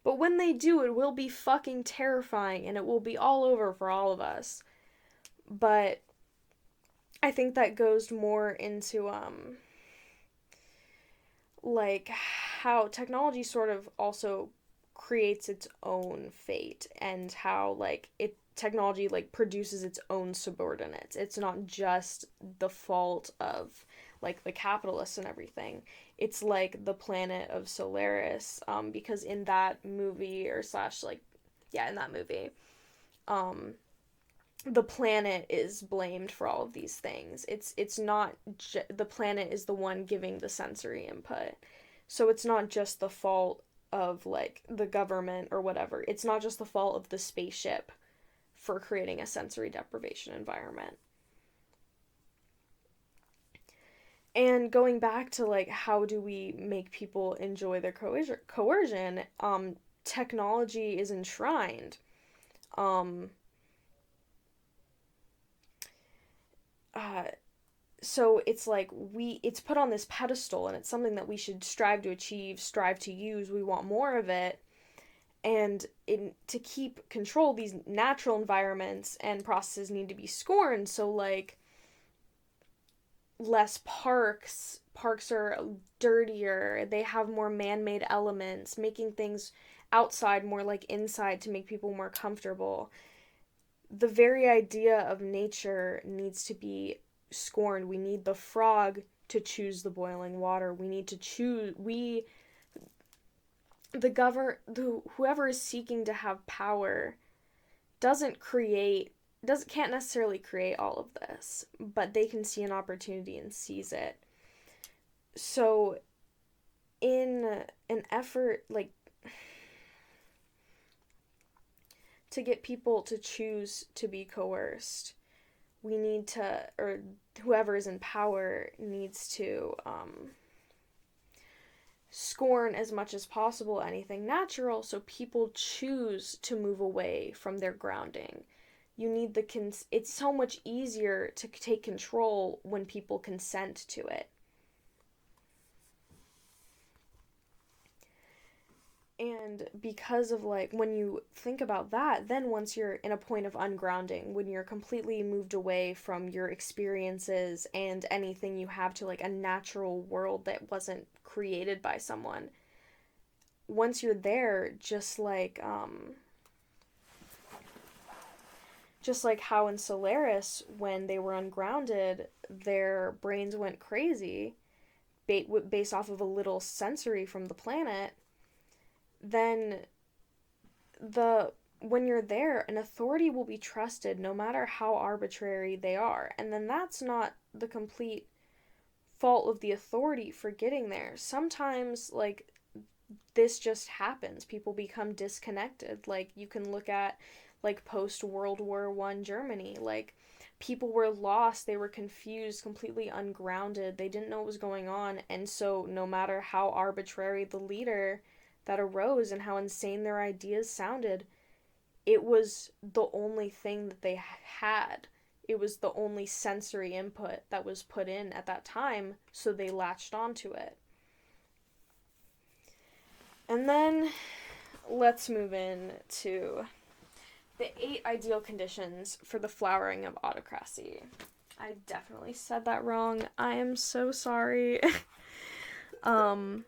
But when they do, it will be fucking terrifying and it will be all over for all of us. But I think that goes more into like how technology sort of also creates its own fate, and how like technology like produces its own subordinates. It's not just the fault of like the capitalists and everything. It's like the planet of Solaris, because in that movie, or slash like yeah, in that movie, the planet is blamed for all of these things. It's not the planet is the one giving the sensory input. So it's not just the fault of like the government or whatever. It's not just the fault of the spaceship for creating a sensory deprivation environment. And going back to like how do we make people enjoy their coercion, technology is enshrined. Um so it's like it's put on this pedestal, and it's something that we should strive to achieve, strive to use. We want more of it. And to keep control, these natural environments and processes need to be scorned. So like less parks are dirtier, they have more man-made elements, making things outside more like inside to make people more comfortable. The very idea of nature needs to be scorned. We need the frog to choose the boiling water. We need to choose whoever is seeking to have power can't necessarily create all of this, but they can see an opportunity and seize it. So in an effort like to get people to choose to be coerced, we need to, or whoever is in power needs to scorn as much as possible anything natural, so people choose to move away from their grounding. You need it's so much easier to take control when people consent to it. And because of like, when you think about that, then once you're in a point of ungrounding, when you're completely moved away from your experiences and anything you have to like a natural world that wasn't created by someone, once you're there, just like how in Solaris, when they were ungrounded, their brains went crazy based off of a little sensory from the planet. Then when you're there, an authority will be trusted no matter how arbitrary they are. And then that's not the complete fault of the authority for getting there. Sometimes like this just happens. People become disconnected. Like you can look at like post World War I Germany. Like people were lost, they were confused, completely ungrounded. They didn't know what was going on, and so no matter how arbitrary the leader that arose and how insane their ideas sounded, it was the only thing that they had. It was the only sensory input that was put in at that time, so they latched onto it. And then let's move in to the 8 ideal conditions for the flowering of autocracy. I definitely said that wrong. I am so sorry. And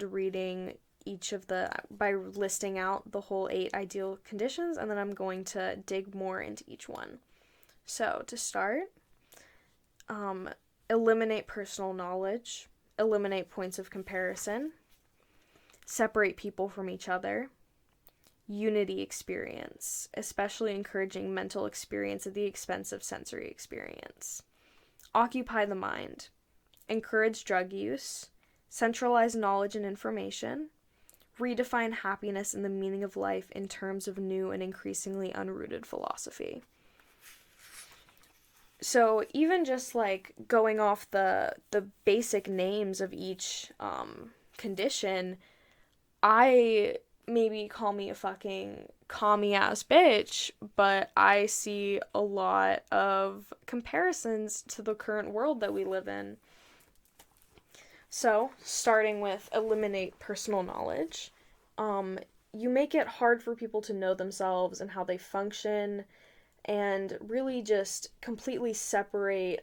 reading by listing out the whole 8 ideal conditions, and then I'm going to dig more into each one. So, to start, eliminate personal knowledge, eliminate points of comparison, separate people from each other, unity experience, especially encouraging mental experience at the expense of sensory experience, occupy the mind, encourage drug use, centralize knowledge and information, redefine happiness and the meaning of life in terms of new and increasingly unrooted philosophy. So even just like going off the basic names of each condition, I maybe call me a fucking commie ass bitch, but I see a lot of comparisons to the current world that we live in. So, starting with eliminate personal knowledge, you make it hard for people to know themselves and how they function, and really just completely separate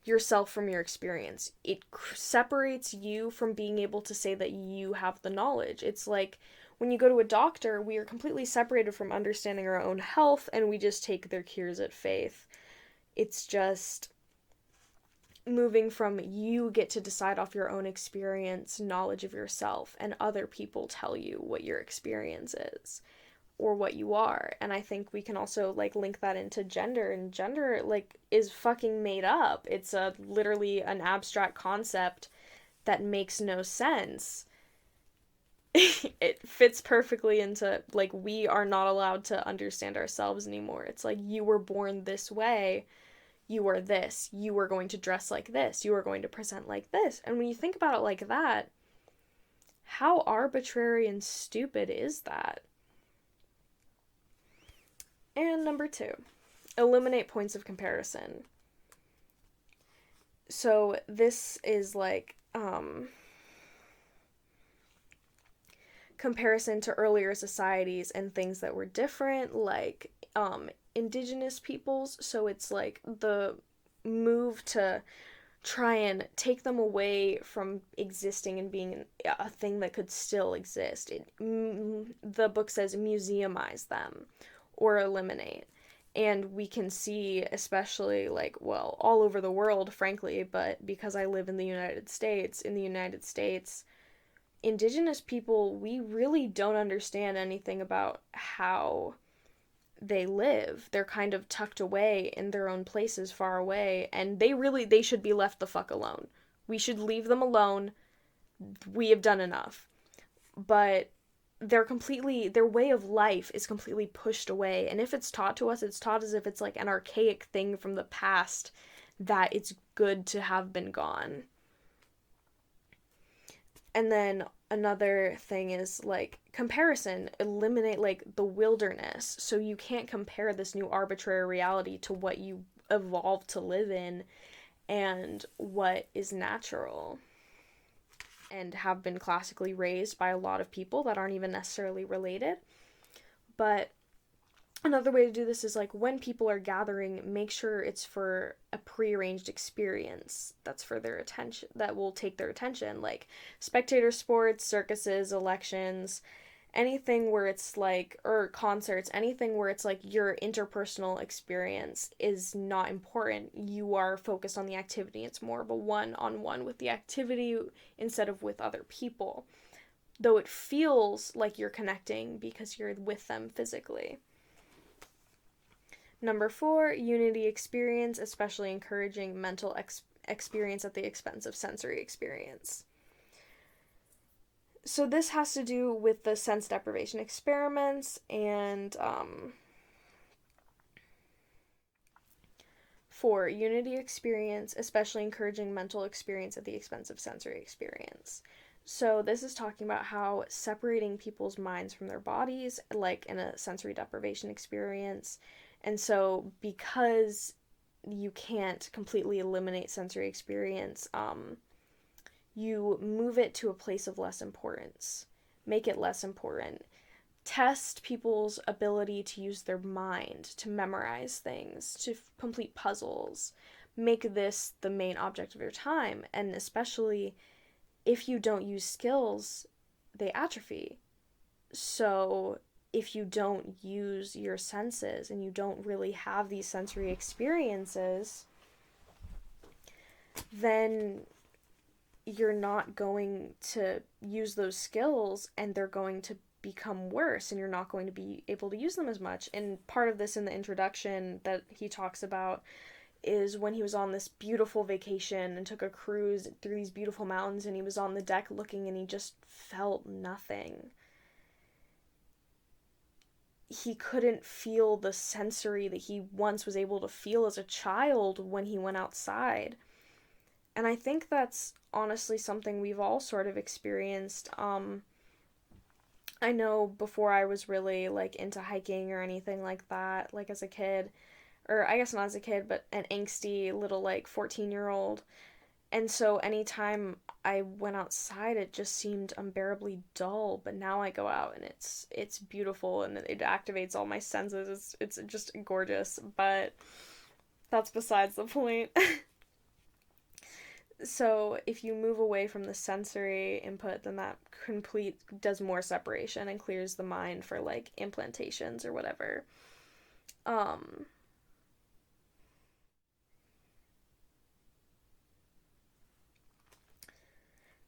yourself from your experience. It separates you from being able to say that you have the knowledge. It's like when you go to a doctor, we are completely separated from understanding our own health, and we just take their cures at faith. It's just moving from you get to decide off your own experience, knowledge of yourself, and other people tell you what your experience is or what you are. And I think we can also like link that into gender, and gender like is fucking made up. It's literally an abstract concept that makes no sense. It fits perfectly into like we are not allowed to understand ourselves anymore. It's like you were born this way, you are this, you are going to dress like this, you are going to present like this. And when you think about it like that, how arbitrary and stupid is that? And number 2, eliminate points of comparison. So this is like comparison to earlier societies and things that were different, like indigenous peoples. So it's like the move to try and take them away from existing and being a thing that could still exist. The book says museumize them or eliminate. And we can see, especially like, well, all over the world, frankly, but because I live in the United States, indigenous people, we really don't understand anything about how they live. They're kind of tucked away in their own places far away, and they should be left the fuck alone. We should leave them alone. We have done enough. But their way of life is completely pushed away, and if it's taught to us, it's taught as if it's like an archaic thing from the past that it's good to have been gone. And then another thing is like comparison, eliminate like the wilderness. So you can't compare this new arbitrary reality to what you evolved to live in and what is natural and have been classically raised by a lot of people that aren't even necessarily related. But another way to do this is like when people are gathering, make sure it's for a prearranged experience that's for their attention, that will take their attention, like spectator sports, circuses, elections, anything where it's like, or concerts, anything where it's like your interpersonal experience is not important. You are focused on the activity. It's more of a one-on-one with the activity instead of with other people, though it feels like you're connecting because you're with them physically. Number 4, unity experience, especially encouraging mental experience at the expense of sensory experience. So this has to do with the sense deprivation experiments, and for unity experience, especially encouraging mental experience at the expense of sensory experience. So this is talking about how separating people's minds from their bodies, like in a sensory deprivation experience. And so because you can't completely eliminate sensory experience, you move it to a place of less importance. Make it less important. test people's ability to use their mind, to memorize things, to complete puzzles, make this the main object of your time. And especially if you don't use skills, they atrophy. So if you don't use your senses and you don't really have these sensory experiences, then you're not going to use those skills, and they're going to become worse, and you're not going to be able to use them as much. And part of this in the introduction that he talks about is when he was on this beautiful vacation and took a cruise through these beautiful mountains, and he was on the deck looking, and he just felt nothing. He couldn't feel the sensory that he once was able to feel as a child when he went outside. And I think that's honestly something we've all sort of experienced. I know before I was really, like, into hiking or anything like that, like, as a kid, or I guess not as a kid, but an angsty little, like, 14-year-old. And so anytime I went outside, it just seemed unbearably dull. But now I go out and it's beautiful, and it activates all my senses. It's just gorgeous. But that's besides the point. So if you move away from the sensory input, then that does more separation and clears the mind for, like, implantations or whatever.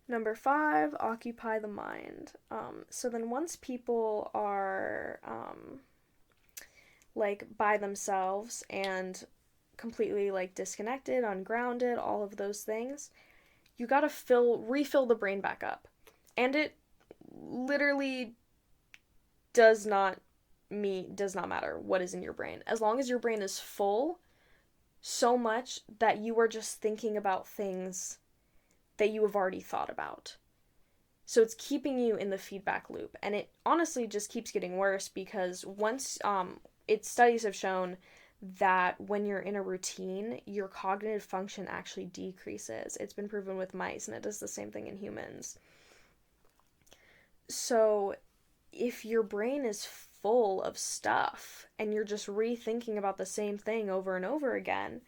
Number 5, occupy the mind. So then once people are, like, by themselves and completely, like, disconnected, ungrounded, all of those things, you gotta refill the brain back up. And it literally does not matter what is in your brain. As long as your brain is full so much that you are just thinking about things that you have already thought about. So it's keeping you in the feedback loop. And it honestly just keeps getting worse, because once, studies have shown that when you're in a routine, your cognitive function actually decreases. It's been proven with mice, and it does the same thing in humans. So if your brain is full of stuff and you're just rethinking about the same thing over and over again,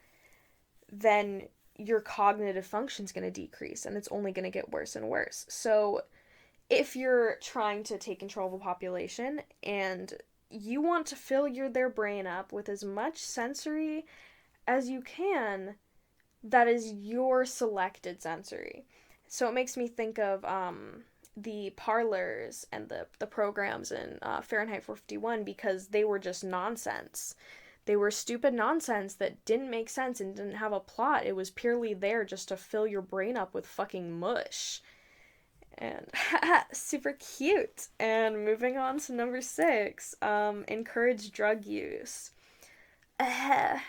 then your cognitive function is going to decrease, and it's only going to get worse and worse. So if you're trying to take control of a population and you want to fill their brain up with as much sensory as you can, that is your selected sensory. So it makes me think of the parlors and the programs in Fahrenheit 451, because they were just nonsense. They were stupid nonsense that didn't make sense and didn't have a plot. It was purely there just to fill your brain up with fucking mush. And super cute. And moving on to number 6, encourage drug use. I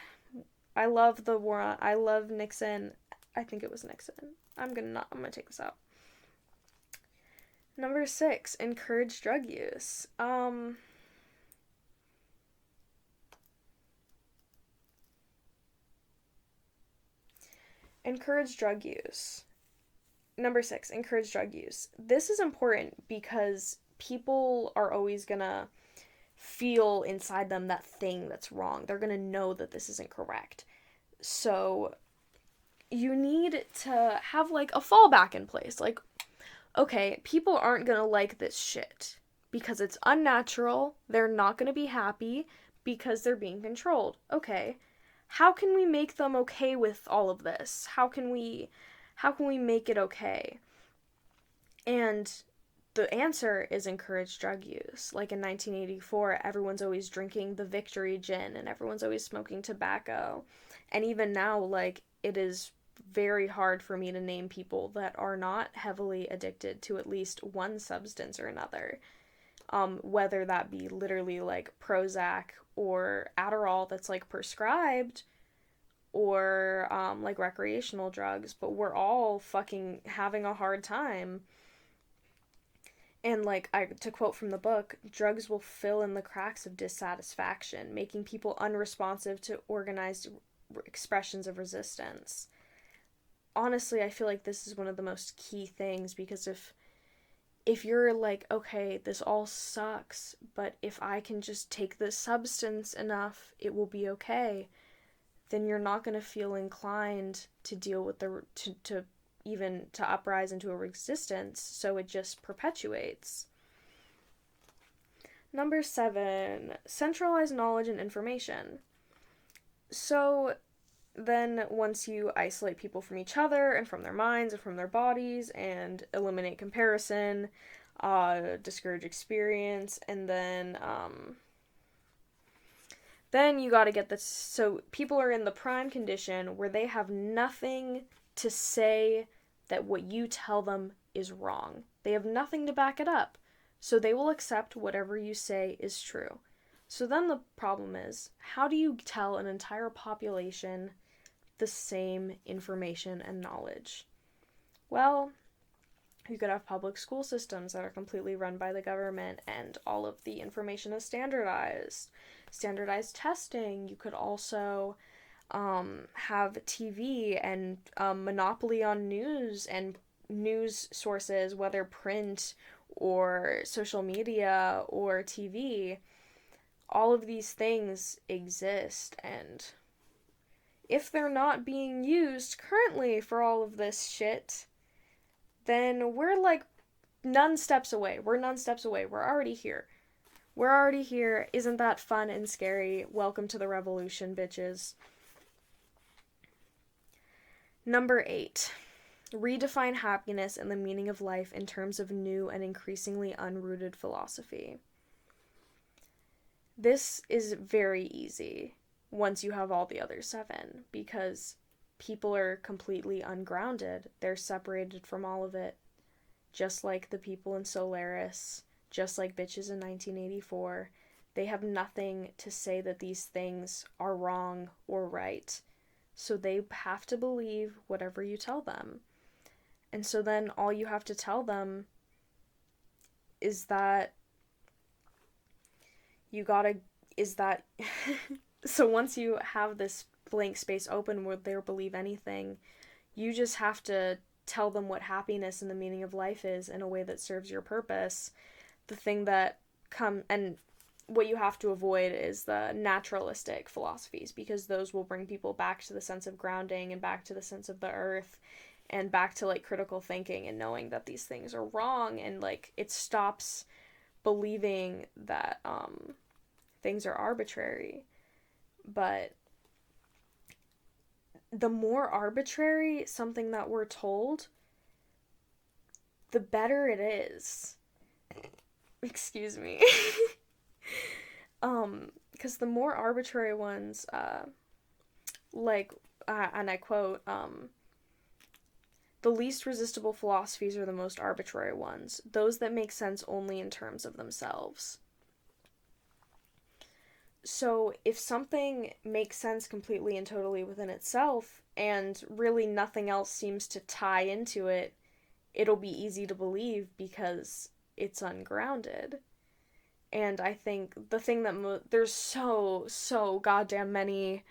love the war on. I love Nixon. I think it was Nixon. I'm gonna take this out. Number 6, encourage drug use. Encourage drug use. Number 6, encourage drug use. This is important because people are always gonna feel inside them that thing that's wrong. They're gonna know that this isn't correct. So you need to have, like, a fallback in place. Like, okay, people aren't gonna like this shit because it's unnatural. They're not gonna be happy because they're being controlled. Okay, how can we make them okay with all of this? How can we make it okay? And the answer is encourage drug use. Like in 1984, everyone's always drinking the Victory gin and everyone's always smoking tobacco. And even now, like, it is very hard for me to name people that are not heavily addicted to at least one substance or another. Whether that be literally, like, Prozac or Adderall that's, like, prescribed, or like recreational drugs, but we're all fucking having a hard time. And, like, to quote from the book, drugs will fill in the cracks of dissatisfaction, making people unresponsive to organized expressions of resistance. Honestly, I feel like this is one of the most key things, because if you're like, okay, this all sucks, but if I can just take this substance enough, it will be okay, then you're not going to feel inclined to deal with to even to uprise into a resistance, so it just perpetuates. Number 7, centralized knowledge and information. So then once you isolate people from each other and from their minds and from their bodies and eliminate comparison, discourage experience, and then you got to get this. So people are in the prime condition where they have nothing to say that what you tell them is wrong. They have nothing to back it up. So they will accept whatever you say is true. So then the problem is, how do you tell an entire population the same information and knowledge? Well, you could have public school systems that are completely run by the government and all of the information is standardized. Standardized testing. You could also have TV and monopoly on news and news sources, whether print or social media or TV. All of these things exist, and if they're not being used currently for all of this shit, then we're like none steps away. We're none steps away. We're already here. We're already here. Isn't that fun and scary? Welcome to the revolution, bitches. Number 8. Redefine happiness and the meaning of life in terms of new and increasingly unrooted philosophy. This is very easy once you have all the other 7, because people are completely ungrounded. They're separated from all of it, just like the people in Solaris, just like bitches in 1984. They have nothing to say that these things are wrong or right, so they have to believe whatever you tell them. And so then all you have to tell them is that so once you have this blank space open where they'll believe anything, you just have to tell them what happiness and the meaning of life is in a way that serves your purpose. The thing that and what you have to avoid is the naturalistic philosophies, because those will bring people back to the sense of grounding and back to the sense of the earth and back to like critical thinking and knowing that these things are wrong, and like it stops believing that things are arbitrary. But the more arbitrary something that we're told, the better it is. Excuse me. Because the more arbitrary ones, and I quote, the least resistible philosophies are the most arbitrary ones, those that make sense only in terms of themselves. So if something makes sense completely and totally within itself, and really nothing else seems to tie into it, it'll be easy to believe because it's ungrounded. And I think the thing that there's so goddamn many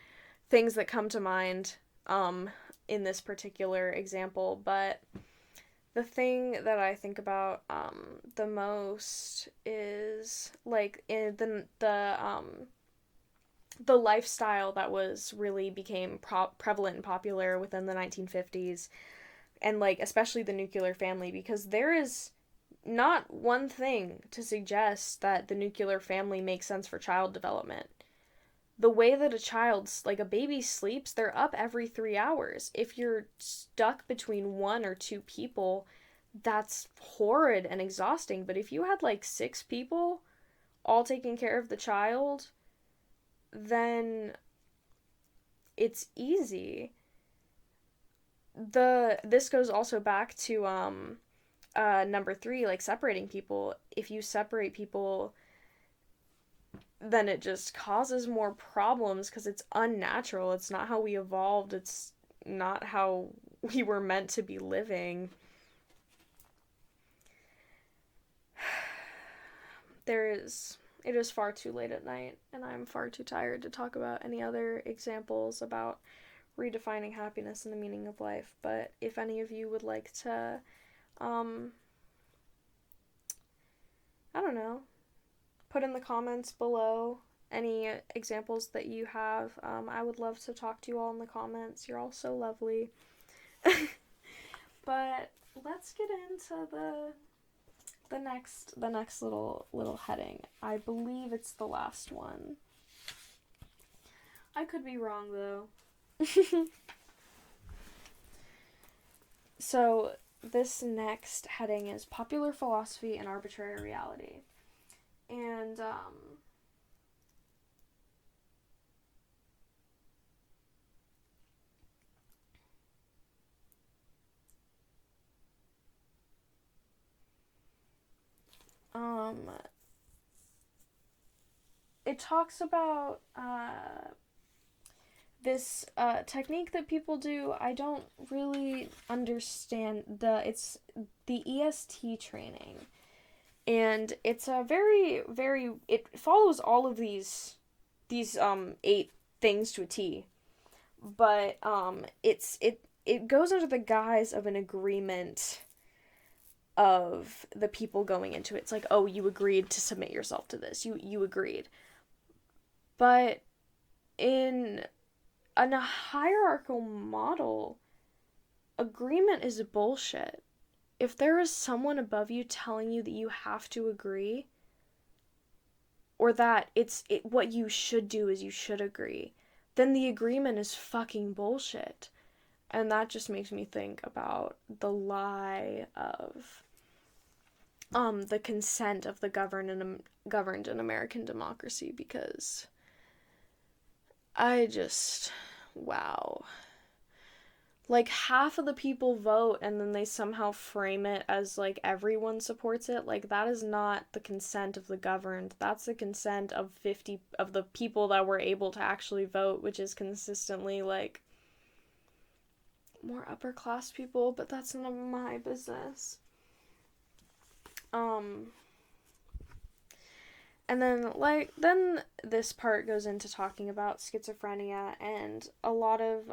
things that come to mind in this particular example, but the thing that I think about the most is like in the lifestyle that was really became prevalent and popular within the 1950s, and like especially the nuclear family, because there is not one thing to suggest that the nuclear family makes sense for child development. The way that a baby sleeps, they're up every 3 hours. If you're stuck between 1 or 2 people, that's horrid and exhausting. But if you had like 6 people all taking care of the child, then it's easy. This goes also back to number 3, like separating people. If you separate people, then it just causes more problems because it's unnatural. It's not how we evolved. It's not how we were meant to be living. It is far too late at night, and I'm far too tired to talk about any other examples about redefining happiness and the meaning of life. But if any of you would like to I don't know. Put in the comments below any examples that you have. I would love to talk to you all in the comments. You're all so lovely. But let's get into the next little heading. I believe it's the last one. I could be wrong though. So this next heading is popular philosophy and arbitrary reality. And it talks about this technique that people do. I don't really understand it's the EST training, and it's a very it follows all of these 8 things to a T, but it goes under the guise of an agreement of the people going into it. It's like, oh, you agreed to submit yourself to this. You agreed. But in a hierarchical model, agreement is bullshit. If there is someone above you telling you that you have to agree, or that what you should do is you should agree, then the agreement is fucking bullshit. And that just makes me think about the lie of the consent of the governed in American democracy, because wow. Like, half of the people vote and then they somehow frame it as like everyone supports it. Like, that is not the consent of the governed. That's the consent of 50 of the people that were able to actually vote, which is consistently like more upper class people, but that's none of my business. And then this part goes into talking about schizophrenia and a lot of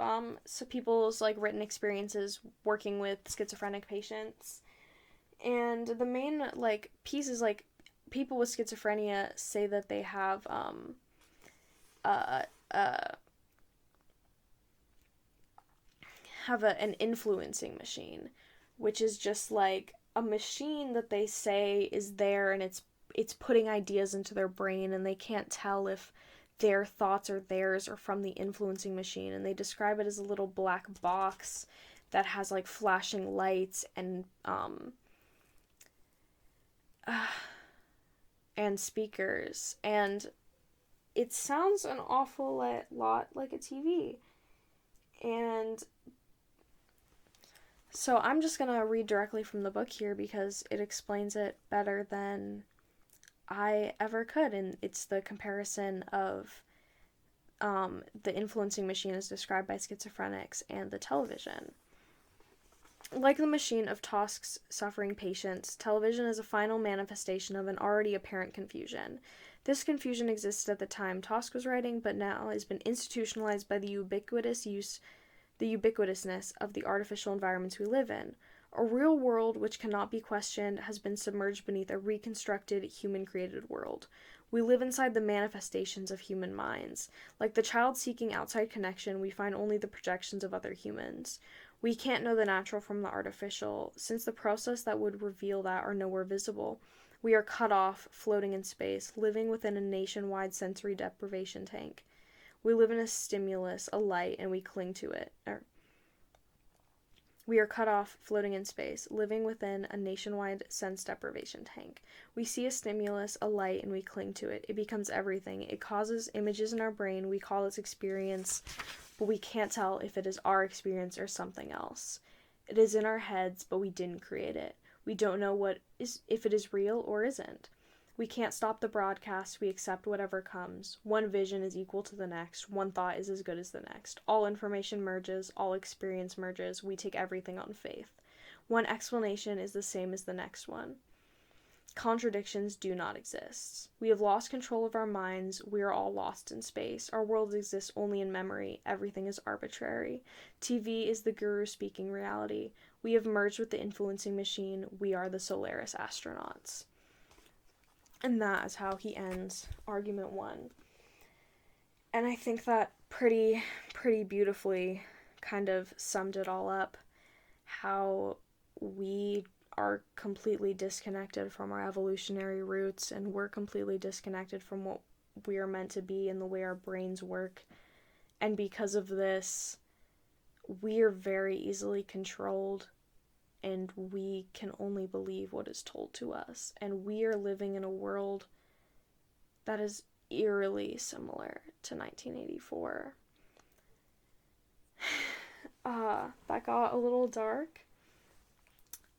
people's like written experiences working with schizophrenic patients. And the main like piece is like people with schizophrenia say that they have an influencing machine, which is just like a machine that they say is there, and it's putting ideas into their brain, and they can't tell if their thoughts are theirs or from the influencing machine. And they describe it as a little black box that has like flashing lights and speakers, and it sounds an awful lot like a TV. And so I'm just gonna read directly from the book here because it explains it better than I ever could, and it's the comparison of the influencing machine as described by schizophrenics and the television. Like the machine of Tosk's suffering patients, television is a final manifestation of an already apparent confusion. This confusion existed at the time Tosk was writing, but now has been institutionalized by the ubiquitousness of the artificial environments we live in. A real world which cannot be questioned has been submerged beneath a reconstructed, human-created world. We live inside the manifestations of human minds. Like the child seeking outside connection, we find only the projections of other humans. We can't know the natural from the artificial, since the process that would reveal that are nowhere visible. We are cut off, floating in space, living within a nationwide sensory deprivation tank. We live in a stimulus, a light, and we cling to it. We are cut off, floating in space, living within a nationwide sense deprivation tank. We see a stimulus, a light, and we cling to it. It becomes everything. It causes images in our brain. We call this experience, but we can't tell if it is our experience or something else. It is in our heads, but we didn't create it. We don't know if it is real or isn't. We can't stop the broadcast. We accept whatever comes. One vision is equal to the next. One thought is as good as the next. All information merges. All experience merges. We take everything on faith. One explanation is the same as the next one. Contradictions do not exist. We have lost control of our minds. We are all lost in space. Our world exists only in memory. Everything is arbitrary. TV is the guru speaking reality. We have merged with the influencing machine. We are the Solaris astronauts. And that is how he ends argument 1. And I think that pretty beautifully kind of summed it all up, how we are completely disconnected from our evolutionary roots, and we're completely disconnected from what we are meant to be and the way our brains work. And because of this, we are very easily controlled, and we can only believe what is told to us. And we are living in a world that is eerily similar to 1984. That got a little dark,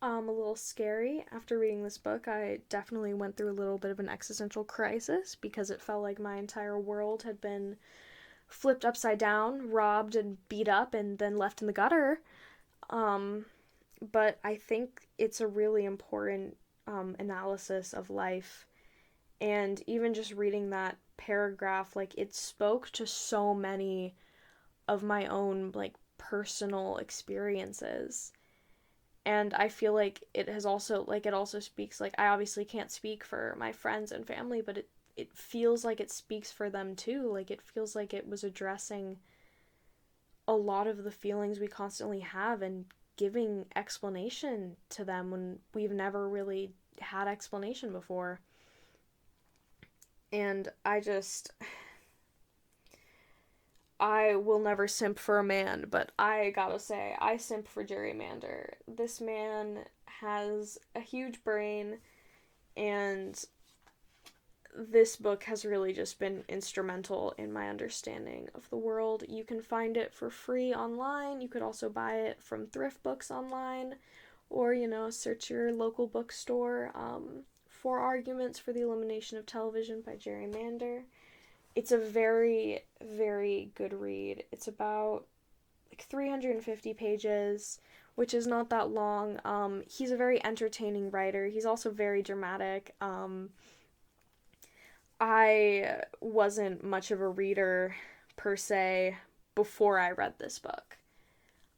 a little scary. After reading this book, I definitely went through a little bit of an existential crisis, because it felt like my entire world had been flipped upside down, robbed and beat up, and then left in the gutter. But I think it's a really important analysis of life. And even just reading that paragraph, like, it spoke to so many of my own, like, personal experiences. And I feel like it has also, like, it also speaks, like, I obviously can't speak for my friends and family, but it feels like it speaks for them too. Like, it feels like it was addressing a lot of the feelings we constantly have, and giving explanation to them when we've never really had explanation before. And I will never simp for a man, but I gotta say, I simp for Jerry Mander. This man has a huge brain, and this book has really just been instrumental in my understanding of the world. You can find it for free online. You could also buy it from thrift books online, or, search your local bookstore. 4 Arguments for the Elimination of Television by Jerry Mander. It's a very, very good read. It's about, like, 350 pages, which is not that long. He's a very entertaining writer. He's also very dramatic. I wasn't much of a reader, per se, before I read this book.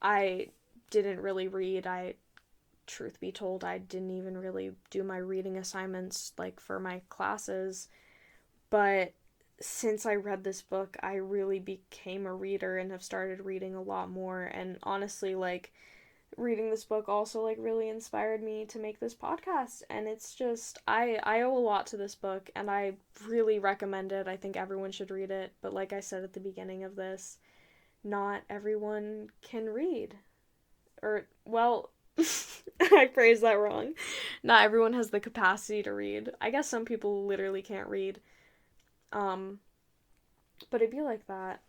I didn't really read. Truth be told, I didn't even really do my reading assignments, like, for my classes. But since I read this book, I really became a reader and have started reading a lot more. And honestly, like, reading this book also, like, really inspired me to make this podcast. And it's just, I owe a lot to this book, and I really recommend it. I think everyone should read it. But like I said at the beginning of this, not everyone can read. Or, well, I phrased that wrong. Not everyone has the capacity to read. I guess some people literally can't read. But it'd be like that.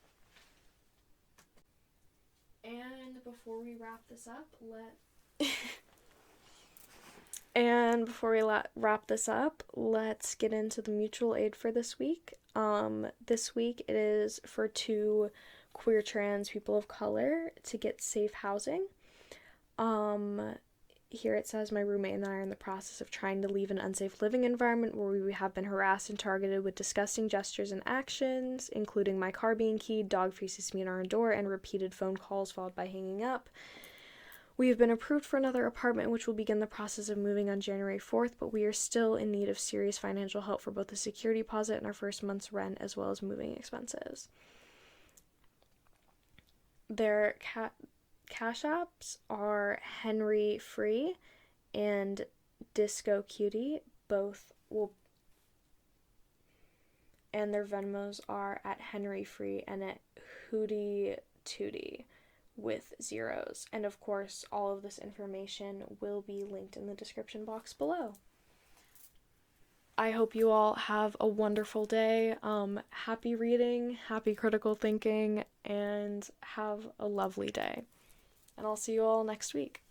And before we wrap this up, let's get into the mutual aid for this week. This week it is for 2 queer trans people of color to get safe housing. Here it says, my roommate and I are in the process of trying to leave an unsafe living environment where we have been harassed and targeted with disgusting gestures and actions, including my car being keyed, dog feces smeared on our door, and repeated phone calls followed by hanging up. We have been approved for another apartment, which will begin the process of moving on January 4th, but we are still in need of serious financial help for both the security deposit and our first month's rent, as well as moving expenses. Their Cash apps are Henry Free and Disco Cutie, and their Venmos are at Henry Free and at Hootie Tootie with zeros. And of course, all of this information will be linked in the description box below. I hope you all have a wonderful day. Happy reading, happy critical thinking, and have a lovely day. And I'll see you all next week.